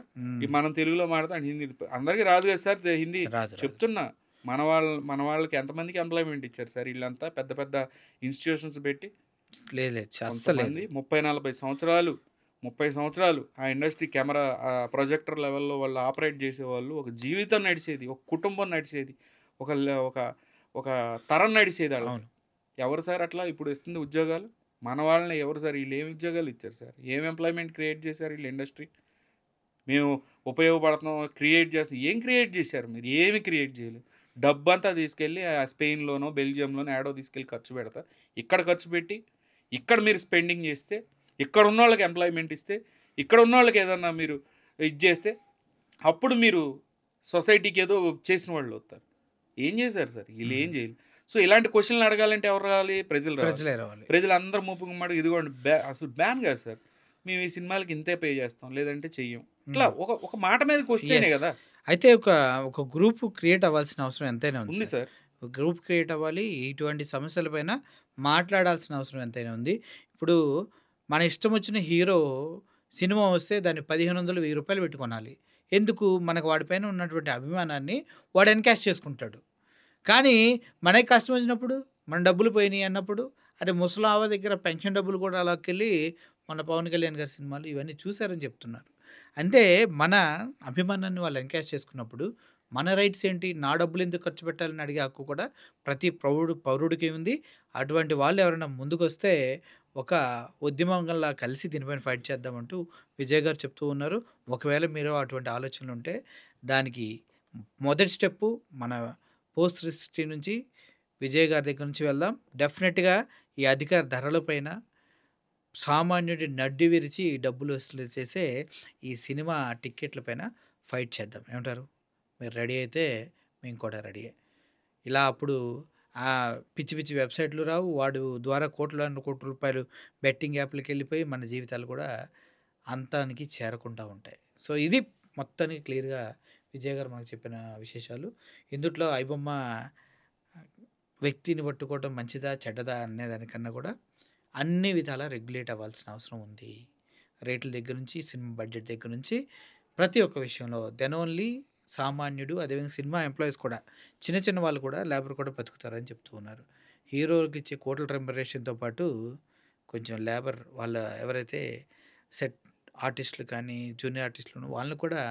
మనం తెలుగులో మాట్లాడతాం, హిందీ అందరికీ రాదు కదా సార్ హిందీ. చెప్తున్నా, మన వాళ్ళకి ఎంతమందికి ఎంప్లాయ్మెంట్ ఇచ్చారు సార్ వీళ్ళంతా? పెద్ద పెద్ద ఇన్స్టిట్యూషన్స్ పెట్టి 30-40 సంవత్సరాలు ఆ ఇండస్ట్రీ కెమెరా ప్రొజెక్టర్ లెవెల్లో వాళ్ళు ఆపరేట్ చేసేవాళ్ళు. ఒక జీవితం నడిచేది, ఒక కుటుంబం నడిచేది, ఒక తరం నడిచేది వాళ్ళు. ఎవరు సార్ అట్లా ఇప్పుడు ఇస్తుంది ఉద్యోగాలు? మన వాళ్ళని ఎవరు సార్? వీళ్ళు ఏమి ఉద్యోగాలు ఇచ్చారు సార్? ఏం ఎంప్లాయ్మెంట్ క్రియేట్ చేశారు వీళ్ళు? ఇండస్ట్రీ మేము ఉపయోగపడుతున్నాం, క్రియేట్ చేస్తాం. ఏం క్రియేట్ చేశారు మీరు? ఏమి క్రియేట్ చేయలేదు. డబ్బంతా తీసుకెళ్ళి స్పెయిన్లోనో బెల్జియంలోనో ఏడో తీసుకెళ్ళి ఖర్చు పెడతా. ఇక్కడ ఖర్చు పెట్టి ఇక్కడ మీరు స్పెండింగ్ చేస్తే, ఇక్కడ ఉన్న వాళ్ళకి ఎంప్లాయ్మెంట్ ఇస్తే, ఇక్కడ ఉన్న వాళ్ళకి ఏదన్నా మీరు ఇది చేస్తే అప్పుడు మీరు సొసైటీకి ఏదో చేసిన వాళ్ళు అవుతారు. ఏం చేశారు సార్? వీళ్ళు ఏం చేయలేదు. సో ఇలాంటి క్వశ్చన్లు అడగాలంటే ఎవరు రావాలి? ప్రజలే రావాలి. ప్రజలు అందరూ మూపుకున్నాడు, ఇదిగోండి అసలు బ్యాన్ కాదు సార్, మేము ఈ సినిమాలకి ఇంతే పే చేస్తాం లేదంటే చెయ్యం. ఇట్లా ఒక మాట మీదకి వస్తేనే కదా. అయితే ఒక గ్రూప్ క్రియేట్ అవ్వాల్సిన అవసరం ఎంతైనా ఉంది సార్. ఒక గ్రూప్ క్రియేట్ అవ్వాలి, ఇటువంటి సమస్యలపైన మాట్లాడాల్సిన అవసరం ఎంతైనా ఉంది. ఇప్పుడు మన ఇష్టం వచ్చిన హీరో సినిమా వస్తే దాన్ని 1,500-1,000 రూపాయలు పెట్టి కొనాలి. ఎందుకు? మనకు వాడిపైన ఉన్నటువంటి అభిమానాన్ని వాడు ఎన్కాష్ చేసుకుంటాడు. కానీ మనకి కష్టం వచ్చినప్పుడు, మన డబ్బులు పోయినాయి అన్నప్పుడు, అదే ముసలావ దగ్గర పెన్షన్ డబ్బులు కూడా అలాకెళ్ళి మన పవన్ కళ్యాణ్ గారి సినిమాలు ఇవన్నీ చూశారని చెప్తున్నారు. అంటే మన అభిమానాన్ని వాళ్ళు ఎన్కాష్ చేసుకున్నప్పుడు మన రైట్స్ ఏంటి? నా డబ్బులు ఎందుకు ఖర్చు పెట్టాలని అడిగే హక్కు కూడా ప్రతి పౌరుడికి ఉంది. అటువంటి వాళ్ళు ఎవరైనా ముందుకు వస్తే ఒక ఉద్యమంగా కలిసి దీనిపైన ఫైట్ చేద్దామంటూ విజయ్ గారు చెప్తూ ఉన్నారు. ఒకవేళ మీరు అటువంటి ఆలోచనలు ఉంటే దానికి మొదటి స్టెప్పు మన పోస్ట్ 360 నుంచి విజయ్ గారి దగ్గర నుంచి వెళ్దాం. డెఫినెట్గా ఈ అధిక ధరలపైన సామాన్యుడి నడ్డి విరిచి డబ్బులు వసూలు చేసే ఈ సినిమా టిక్కెట్ల పైన ఫైట్ చేద్దాం. ఏమంటారు? మీరు రెడీ అయితే మేము కూడా రెడీయే. ఇలా అప్పుడు ఆ పిచ్చి పిచ్చి వెబ్సైట్లు రావు, వాడు ద్వారా కోట్ల రూపాయలు బెట్టింగ్ యాప్లకి వెళ్ళిపోయి మన జీవితాలు కూడా అంతానికి చేరకుండా ఉంటాయి. సో ఇది మొత్తానికి క్లియర్గా విజయ్ గారు మనకు చెప్పిన విశేషాలు. ఇందుట్లో ఐబొమ్మ వ్యక్తిని పట్టుకోవడం మంచిదా చెడ్డదా అనేదానికన్నా కూడా అన్ని విధాలా రెగ్యులేట్ అవ్వాల్సిన అవసరం ఉంది. రేట్ల దగ్గర నుంచి, సినిమా బడ్జెట్ దగ్గర నుంచి ప్రతి ఒక్క విషయంలో దెన్ ఓన్లీ సామాన్యుడు, అదేవిధంగా సినిమా ఎంప్లాయీస్ కూడా, చిన్న చిన్న వాళ్ళు కూడా, లేబర్ కూడా బతుకుతారని చెప్తూ ఉన్నారు. హీరోకి ఇచ్చే కోట్ల రెమ్యునరేషన్తో పాటు కొంచెం లేబర్ వాళ్ళ ఎవరైతే సెట్ ఆర్టిస్టులు కానీ జూనియర్ ఆర్టిస్టులు వాళ్ళని కూడా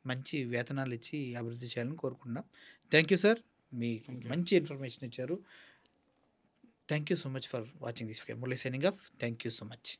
మంచి వేతనాలు ఇచ్చి అభివృద్ధి చేయాలని కోరుకుంటున్నాం. థ్యాంక్ యూ సార్, మీ మంచి ఇన్ఫర్మేషన్ ఇచ్చారు. Thank you so much for watching this video. Murali signing off. Thank you so much.